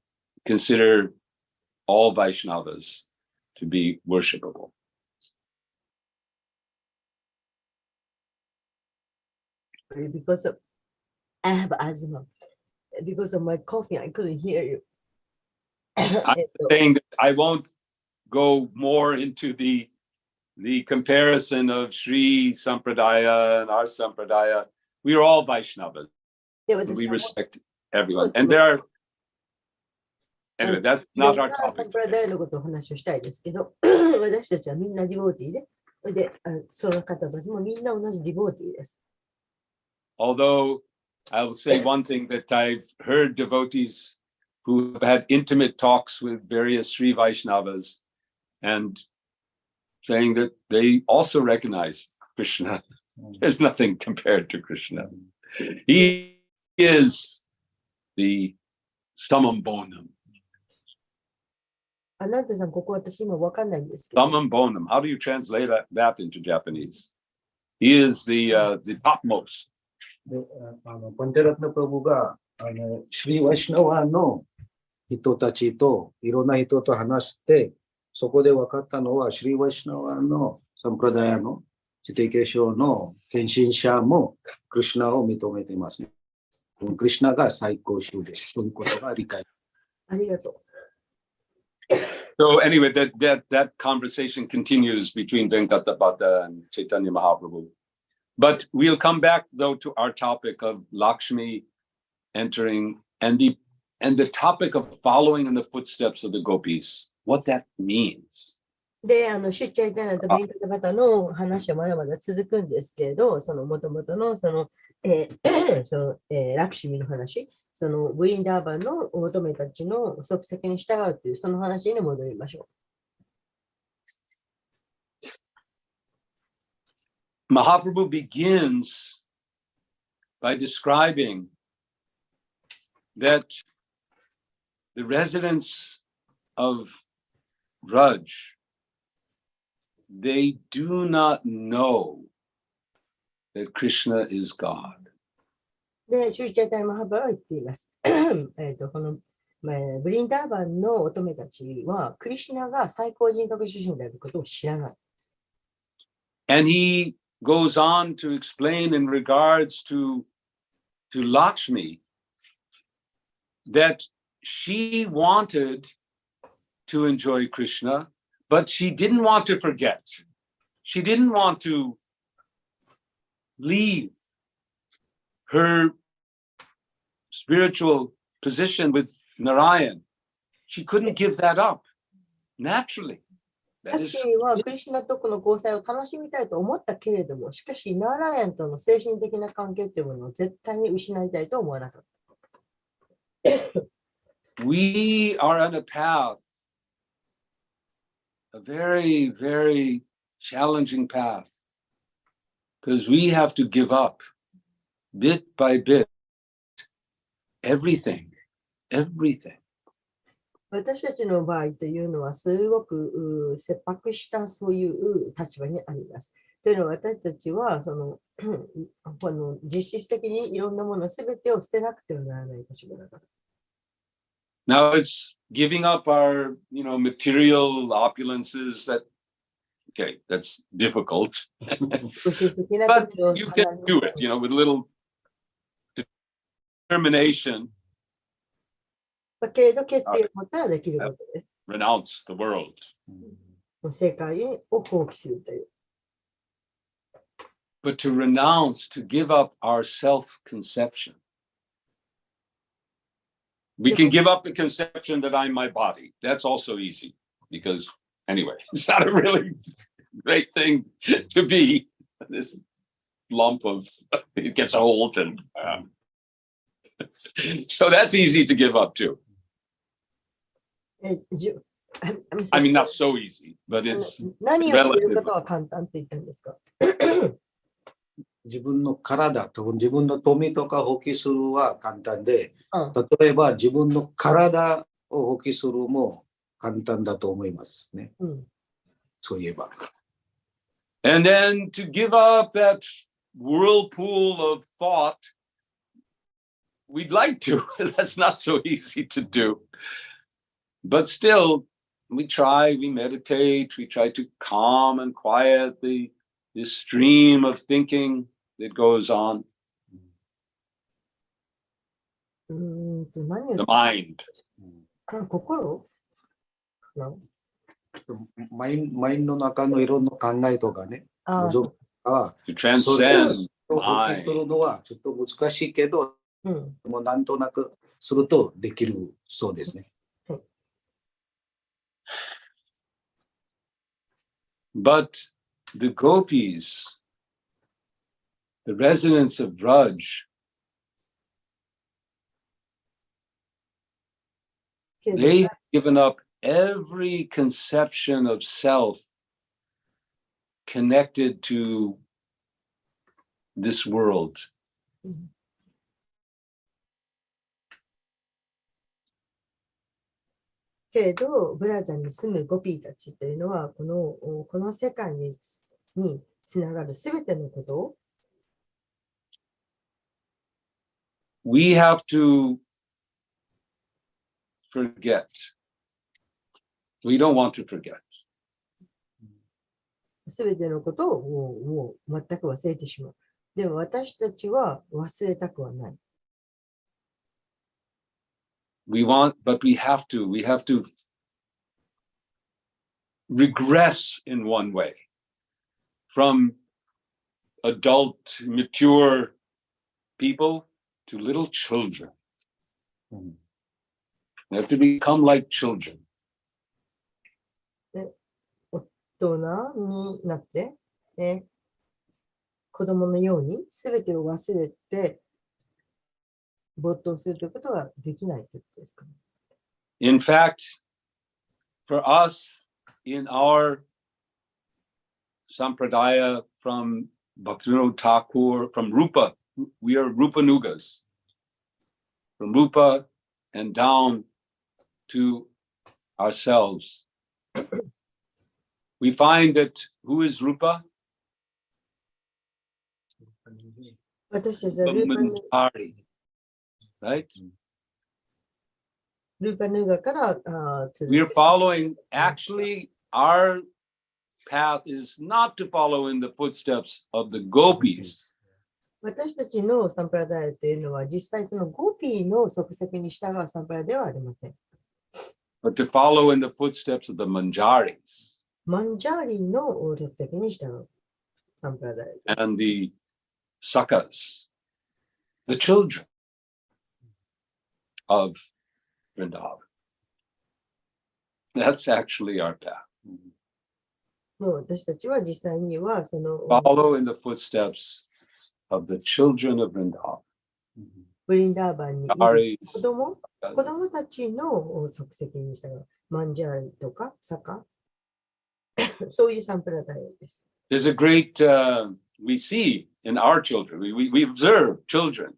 consider all Vaishnavas to be worshipable. Because I have asthma. Because of my coughing, I couldn't hear you. I'm saying that I won't go more into the comparison of Sri Sampradaya and our Sampradaya. We are all Vaishnavas. We respect everyone. And there are, anyway, that's not our topic. サンプラダイのことを話をしたいですけど、私たちはみんなディボーティーで、その方たちもみんな同じディボーティーです。Although I will say one thing that I've heard devotees who have had intimate talks with various Sri Vaishnavas and saying that they also recognize Krishna. There's nothing compared to Krishna. He is the summum bonum. あなたさん、ここ私今わかんないんですけど。Summum bonum. How do you translate that into Japanese? He is the topmost. でパンチャラトナプラブがシリ・ワイシュナワの人たちといろんな人と話して、そこで分かったのはシリ・ワイシュナワのサンプラダヤの知的継承の献身者もクリシュナを認めていますね。クリシュナが最高主ですということが理解。ありがとう。So anyway, that conversation continues between Venkatapata and Chaitanya Mahaprabhu. But we'll come back though to our topic of Lakshmi entering and the topic of following in the footsteps of the gopis, what that means. で、シュッチャイタナとベンカタパタの話はまだまだ続くんですけれど、その元々のラクシミの話、そのブリンダーバンの乙女たちの足跡に従うというその話に戻りましょう。Mahaprabhu begins by describing that the residents of Raj, they do not know that Krishna is God. で、シュッチャイタナマハプラは言っています。このブリンダーバンの乙女たちは、クリシュナが最高人格主神であることを知らない。And he goes on to explain in regards to Lakshmi that she wanted to enjoy Krishna, but she didn't want to forget. She didn't want to leave her spiritual position with Narayan. She couldn't give that up naturally. ラクシミはクリシュナとこの交際を楽しみたいと思ったけれども、しかしナーラヤンとの精神的な関係というものを絶対に失いたいと思わなかった。We are on a path, a very, very challenging path, because we have to give up bit by bit everything. 私たちの場合というのはすごく切迫したそういう立場にあります。というのは私たちは実質的にいろんなものすべてを捨てなくてはならない立場だから。Now it's giving up our, material opulences that's difficult. But you can do it, with a little determination. けれど決意を持ったらできることです。Renounce the world. 世界を放棄するという。But to renounce, to give up our self-conception. We can give up the conception that I'm my body. That's also easy because, anyway, it's not a really great thing to be. This lump of, it gets old and so that's easy to give up too. I mean, not so easy, but it's 何をすることは簡単って言ったんですか？自分の体と自分の富とか放棄するは簡単で、例えば自分の体を放棄するも簡単だと思いますね。そういえば。And then to give up that whirlpool of thought, we'd like to. That's not so easy to do. But still, we try, we meditate, we try to calm and quiet this stream of thinking that goes on. The mind. 心？マインドの中のいろんな考えとかね、to transcend 放棄するのはちょっと難しいけど、もうなんとなくするとできるそうですね。But the gopis, the residents of Raj, they've given up every conception of self connected to this world. けれど、ブラジャーに住むゴピーたちというのは、この世界につながるすべてのことを、We have to forget. We don't want to forget. すべてのことをもう全く忘れてしまう。でも私たちは忘れたくはない。We want, but we have to regress in one way from adult, mature people to little children. They have to become like children. 大人になって、子供のように全てを忘れて没頭するということはできないということですかね。In fact, for us in our sampradaya from Bhaktivinoda Thakur, from Rupa, we are Rupanugas. From Rupa and down to ourselves. We find that who is Rupa? 私たちはルーパ Manjari, right? ヌーガから続 We い are て following, actually, our path is not to follow in the footsteps of the gopis. 私たちのサンプラダイアというのは実際そのゴピーの足跡に従うサンプラではありません。But to follow in the footsteps of the Manjaris マンジャーリーの足跡に従うサンプラダイア。 and the Sakas, the children of Vrindavan. That's actually our path. もう私たちは実際にはその Follow in the footsteps of the children of Vrindavan. ブリンダーバンにいる Manjaris, 子供たちの足跡に従うマンジャーリーとかサカそういうサンプラダイアです。There's a great, we see in our children, we observe children,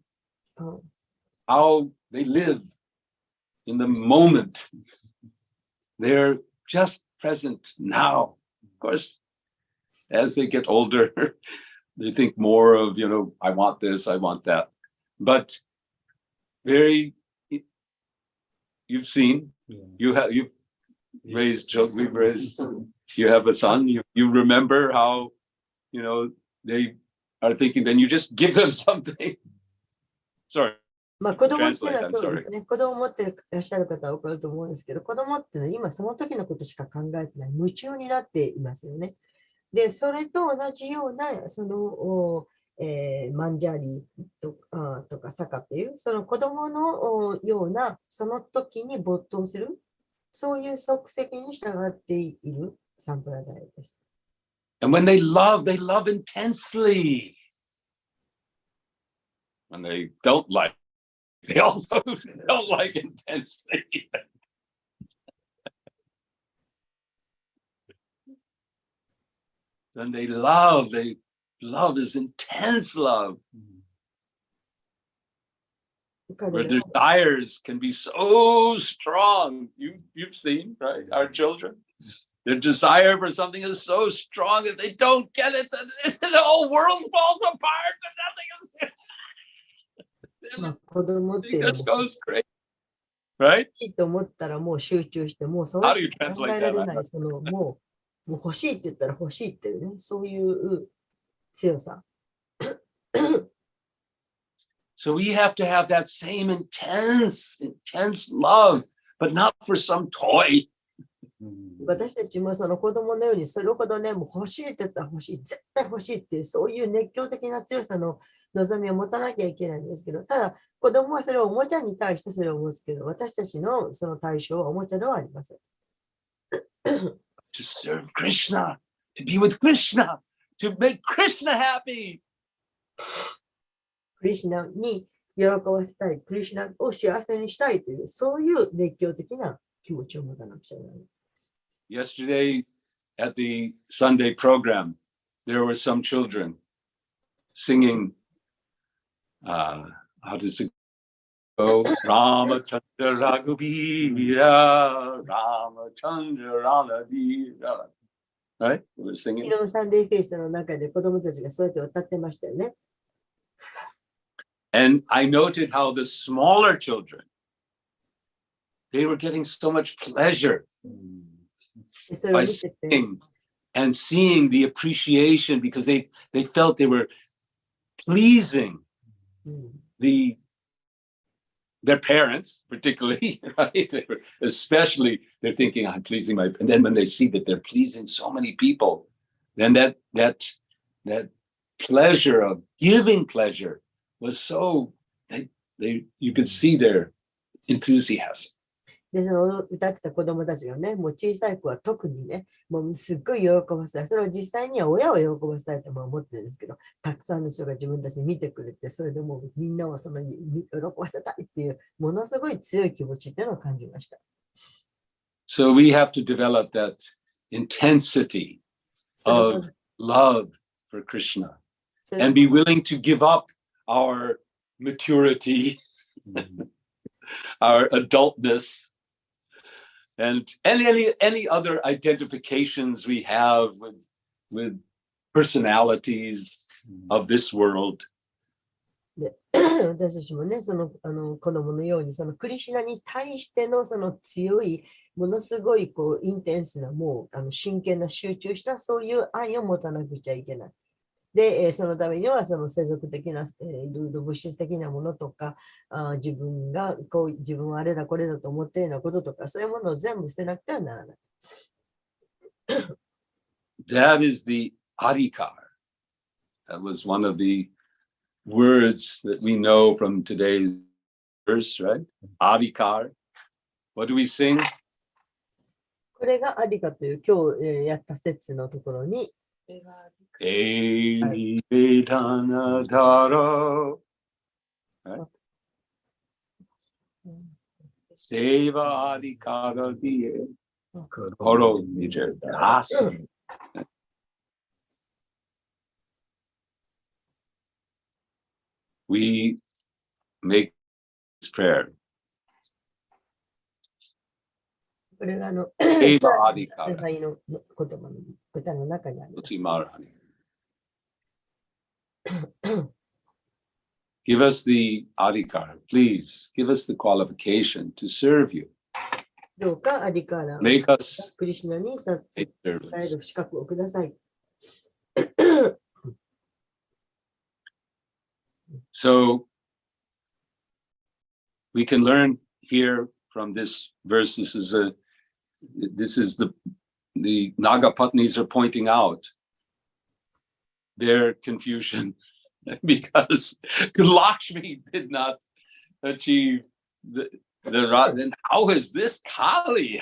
how they live in the moment. They're just present now. Of course, as they get older, they think more of, I want this, I want that. But you've seen, you've raised children, we've raised, you have a son, you remember how, they are thinking, then you just give them something. Sorry. まあ子供っていうのはそうですね。子供を持っていらっしゃる方は分かると思うんですけど、子供っていうのは今その時のことしか考えてない、夢中になっていますよね。で、それと同じような、その、マンジャリーとかサカっていう、その子供のような、その時に没頭する、そういう足跡に従っているサンプラダイアです。And when they love intensely. When they don't like, they also don't like intensely. Then they love is intense love. Where desires can be so strong. You've seen, right? Our children. Their desire for something is so strong that they don't get it, that the whole world falls apart and nothing is there. まあ子供っていうの This も goes great. Right? 欲しいと思ったらもう集中して、もうその How do you 考 translate えられ that? ない、そのもう欲しいって言ったら欲しいっていうね、そういう強さ。So we have to have that same intense love, but not for some toy. 私たちもその子供のようにそれほどね、もう欲しいって言ったら欲しい、絶対欲しいっていう、そういう熱狂的な強さの望みを持たなきゃいけないんですけど、ただ子供はそれをおもちゃに対してそれを持つけど、私たちのその対象はおもちゃではありません。To serve Krishna, to be with Krishna, to make Krishna happy. クリシュナに喜ばせたい、クリシュナを幸せにしたいという、そういう熱狂的な気持ちを持たなくちゃいけない。Yesterday at the Sunday program, there were some children singing, how does it go? Ramachandra Raghubira, Ramachandra Ranadira. Right? They were 昨 singing. 日のサンデーフェイスの中で子供たちがそうやって歌ってましたよね。And I noted how the smaller children, they were getting so much pleasure それを by 見てて、 singing and seeing the appreciation because they felt they were pleasing the their parents, particularly, right? Especially, they're thinking, I'm pleasing my, and then when they see that they're pleasing so many people, then that pleasure of giving pleasure was so, you could see their enthusiasm. で、その歌ってた子供たちがね、もう小さい子は特にね、もうすっごい喜ばせたい。それを実際には親を喜ばせたいと思ってるんですけど、たくさんの人が自分たちに見てくれて、それでもうみんなをその喜ばせたいっていう、ものすごい強い気持ちっていうのを感じました。So we have to develop that intensity of love for Krishna and be willing to give up our maturity, our adultness, and any other identifications we have with personalities of this world. 私たちもね、その子供のように、そのクリシュナに対してのその強い、ものすごいこうインテンスな、もう真剣な集中したそういう愛を持たなくちゃいけない。で、そのためにはその世俗的な、いろいろ物質的なものとか、自分がこう自分はあれだこれだと思っているようなこととか、そういうものを全部捨てなくてはならない。That is the adhikar. That was one of the words that we know from today's verse, right? Adhikar. What do we sing? これがアディカという今日やった説のところに、Eni Vedana Dara. Right? Seva Adhikara Diye. Koro Nijar Dasi. We make this prayer. これがSeva Adhikara. 礼拝の言葉の歌の中にあります。Utimarani. Give us the adhikar, please. Give us the qualification to serve you. どうかアディカーラ Make us クリシュナに伝 a え service. る資格をください。So we can learn here from this verse. This is the Nagapatnis are pointing out their confusion because Lakshmi did not achieve the then how is this Kali?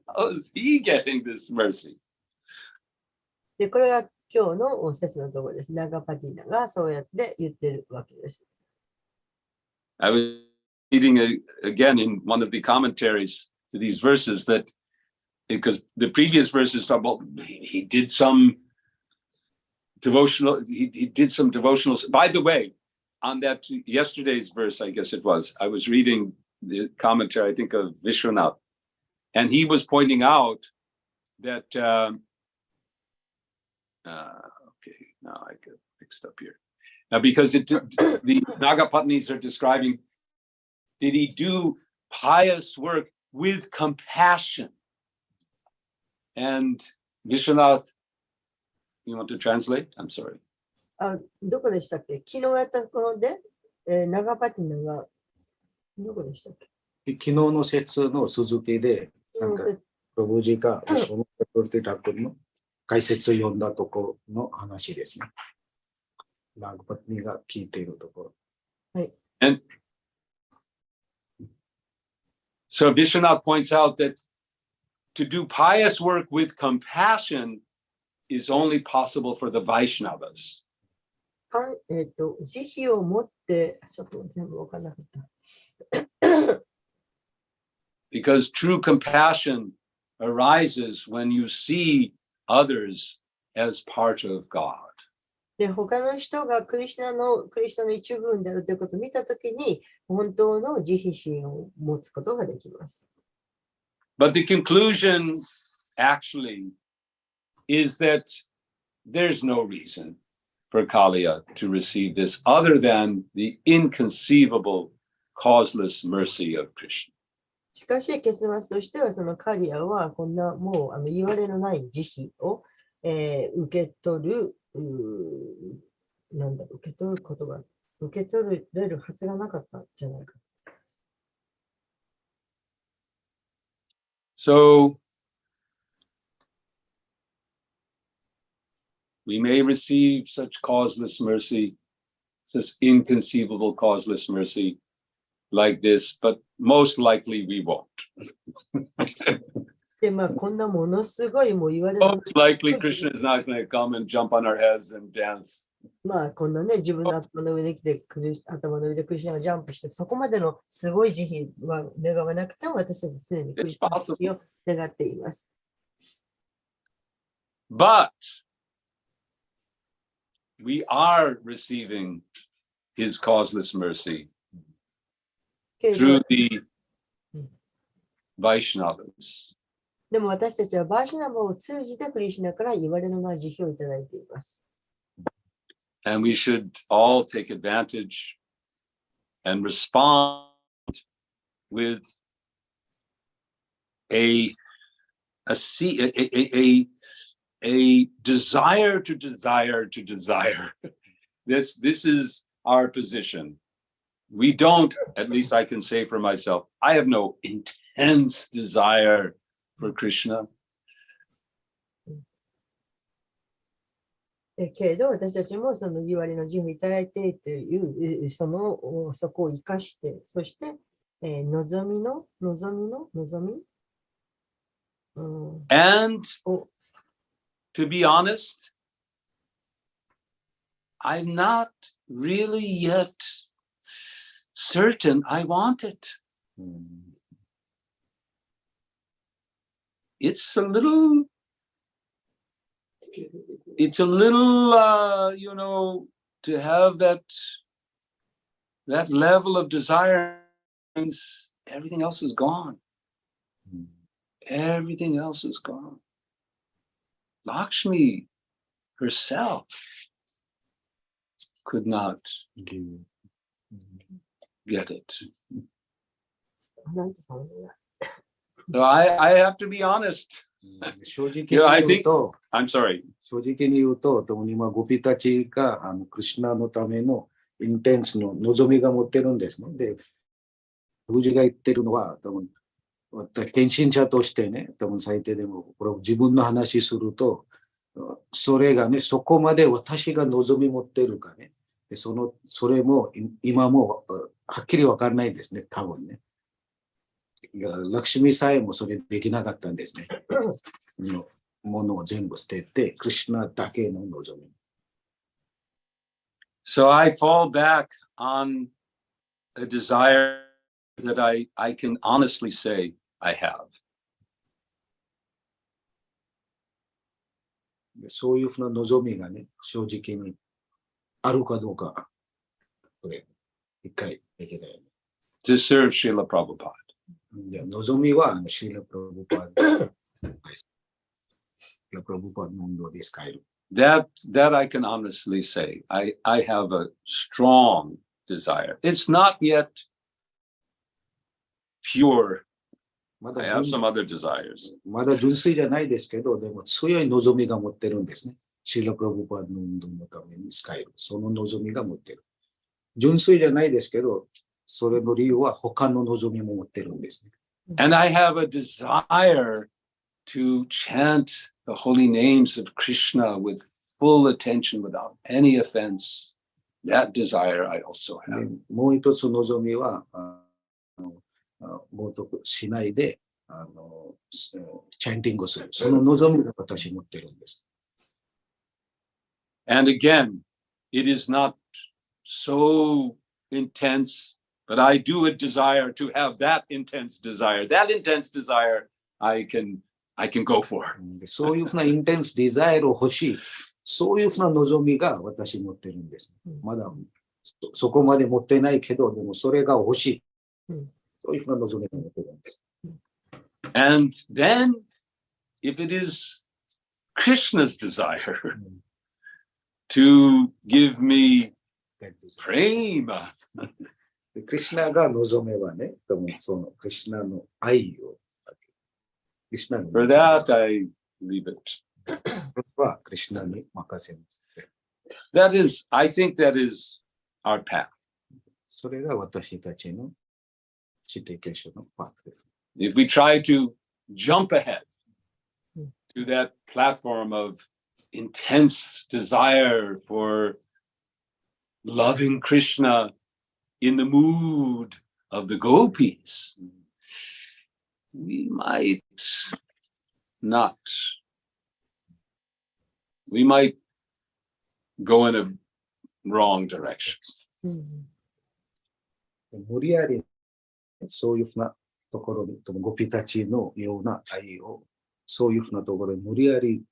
How is he getting this mercy? で、これが今日の説のところです。ナガパティナがそうやって言ってるわけです。I was reading again in one of the commentaries to these verses that because the previous verses talk about he did some devotional, he did some devotional. By the way, on that yesterday's verse, I guess it was, I was reading the commentary, I think of Vishwanath, and he was pointing out that okay, now I get mixed up here. Now, because the Nagapatnis are describing, did he do pious work with compassion? And Vishwanath, you want to translate? I'm sorry. どこでしたっけ？昨日やったところで、ナガパティナがどこでしたっけ？昨日の説の続きで、なんか、プロブジーがそのの解説を読んだところの話ですね。ナガパティが聞いているところ。はい。And so Vishwanath points out that to do pious work with compassion is only possible for the Vaishnavas. 慈悲を持って、ちょっと全部分からなかった。Because true compassion arises when you see others as part of God. で、他の人がクリシュナの一部分であるということを見たときに、本当の慈悲心を持つことができます。But the conclusion actually is that there's no reason for Kaliya to receive this other than the inconceivable, causeless mercy of Krishna. しかし、結末としては、そのカリアは、こんなもう言われのない慈悲を、受け取る、受け取ることが、受け取れるはずがなかったんじゃないか。So we may receive such causeless mercy, such inconceivable causeless mercy like this, but most likely we won't. で、まあ、こんなものすごいもう言われる。 Most likely Krishna is not going to come and jump on our heads and dance. まあ、こんなね、自分の頭の上に来て、頭の上でクリシュナがジャンプして、そこまでのすごい慈悲は願わなくても、私たち常にクリシュナの慈悲を願っています。But we are receiving his causeless mercy けれど through the Vaishnavas. でも私たちはバーシュナバを通じてクリシュナから言われのない慈悲をいただいています。And we should all take advantage and respond with a desire to desire to desire. This is our position. We don't, at least I can say for myself, I have no intense desire for Krishna. けれど、私たちもその言われの慈悲をいただいているという、そこを生かして、そして、望み、And to be honest, I'm not really yet certain I want it. It's a little, to have that level of desire, everything else is gone. Everything else is gone. Lakshmi herself could not get it. So I have to be honest. 正直に言うと、I'm sorry. 正直に言うと、今、ゴピたちがクリシュナのためのインテンスの望みが持ってるんですね。で、藤が言ってるのは、献身者としてね、最低でも、これを自分の話すると、それがね、そこまで私が望み持ってるかね、でそれも今もはっきりわからないですね、多分ね。ラクシミさえもそれできなかったんですね。ものを全部捨てて、クリシュナだけの望み。So I fall back on a desire that I can honestly say I have. そういうふうな望みがね、正直にあるかどうか、これ、一回できない。To serve Srila Prabhupada. いや、望みは、シーラ・プラブパード、プラブパードの運動で使える。That I can honestly say. I have a strong desire. It's not yet pure. I have some other desires. まだ純粋じゃないですけど、でも強い望みが持ってるんですね。シーラ・プラブパードの運動のために使える。その望みが持ってる。純粋じゃないですけど、それの理由は他の望みも持ってるんですね。And I have a desire to chant the holy names of Krishna with full attention without any offense. That desire I also have. もう一つ望みは、冒涜しないで、チャンティングする。その望みが私持ってるんです。And again, it is not so intense, but I do desire to have that intense desire. That intense desire I can go for. そういうふうなインテンスデザイルを欲しい。そういうふうな望みが私持ってるんです。まだそこまで持ってないけど、でもそれが欲しい。そういうふうな望みが持ってるんです。And then, if it is Krishna's desire to give me prema, クリシュナが望めばね、そのクリシュナの愛を。for that I leave it. はクリシュナに任せます。I think that is our path. それが私たちの知的者のパートです。If we try to jump ahead to that platform of intense desire for loving Krishna in the mood of the gopis, we might not. We might go in a wrong direction. 無理やりそういうふうなところで、ゴピたちのような愛を、そういうふうなところに無理やり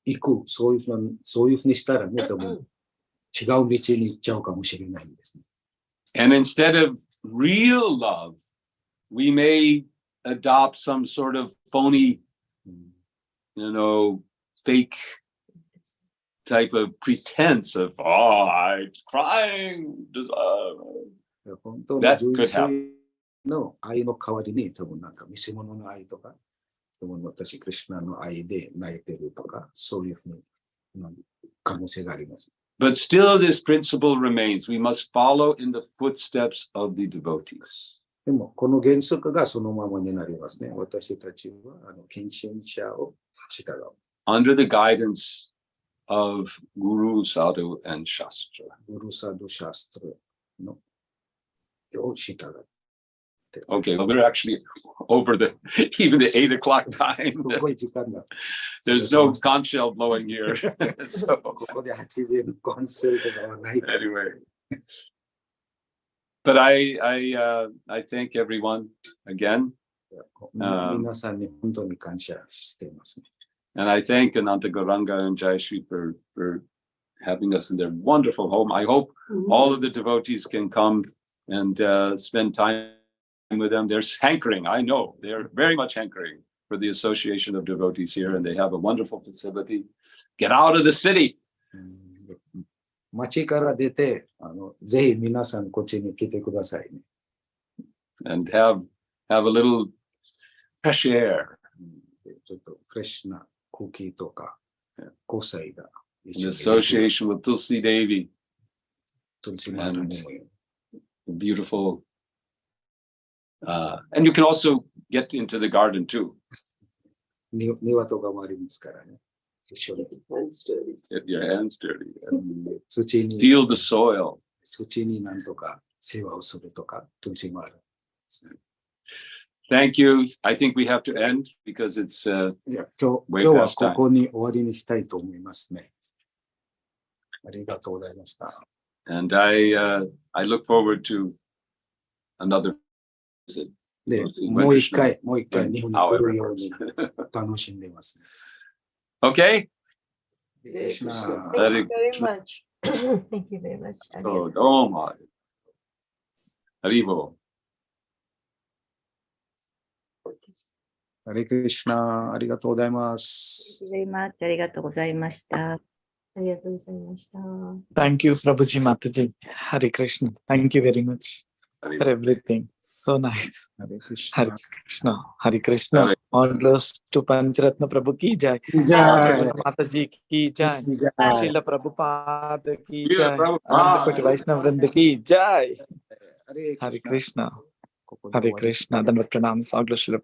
行く、そういうふうにしたらね、多分違う道に行っちゃうかもしれないんですね。And instead of real love, we may adopt some sort of phony, fake type of pretense of, I'm crying. 本当の That 純 could 粋 happen. の愛の代わりに、多分なんか見せ物の愛とか、多分私、クリシュナの愛で泣いてるとか、そういうふうに可能性があります。But still, this principle remains. We must follow in the footsteps of the devotees. でも、この原則がそのままになりますね。私たちは、献身者を従う。Under the guidance of Guru, Sadhu, and Shastra. グルサドシャストラのを従う。Okay, well, we're actually over even the 8 o'clock time. すごい時間だ。There's no conch shell blowing here. So ここで8時のコンセルトがないから。 anyway, but I thank everyone again, 皆さんに本当に感謝していますね。 and I thank Ananta Gauranga and Jayashree for having us in their wonderful home. I hope all of the devotees can come and spend time with them. They're hankering, I know, they're very much hankering for the Association of Devotees here, and they have a wonderful facility. Get out of the city. 町から出て、ぜひ皆さんこっちに来てくださいね。 And have a little fresh air. ちょっとフレッシュな空気とか、交際が In association with Tulsi Devi, トルシマの the beautiful, and you can also get into the garden too. 庭とかもありますからね。一緒に Get your hands dirty. 土に Feel the soil. 土になんとか世話をするとか、トルシもある。 Thank you. I think we have to end because it's いや今 way 日は past こ time. こに終わりにしたいと思いますね。ありがとうございました。 And I look forward to another visit. で We'll see もう一 when 回、もう一回 when 日本に来 however るように it works. 楽しんでます。 Okay. Thank you Hare very much. Thank you very much. Oh, oh my. Haribo. ハレクリシュナ、ありがとうございます。ありがとうございました。ありがとうございました。 Thank you, Prabhuji Mataji. Hare Krishna. Thank you very much for everything. So nice. ハレクリシ Hare ュナ。 Krishna. Hare Krishna. All glories to Pancaratna Prabhu ki jai. じゃあ、 Mataji ki jai. じゃあ Srila Prabhupada ki Yeah, jai. Prabhupada. Anandakoti Vaishnava Vrinda ki jai. ハレ Hare Krishna. ここで終 Hare わり Krishna. Dandavat pranams. All glories to Srila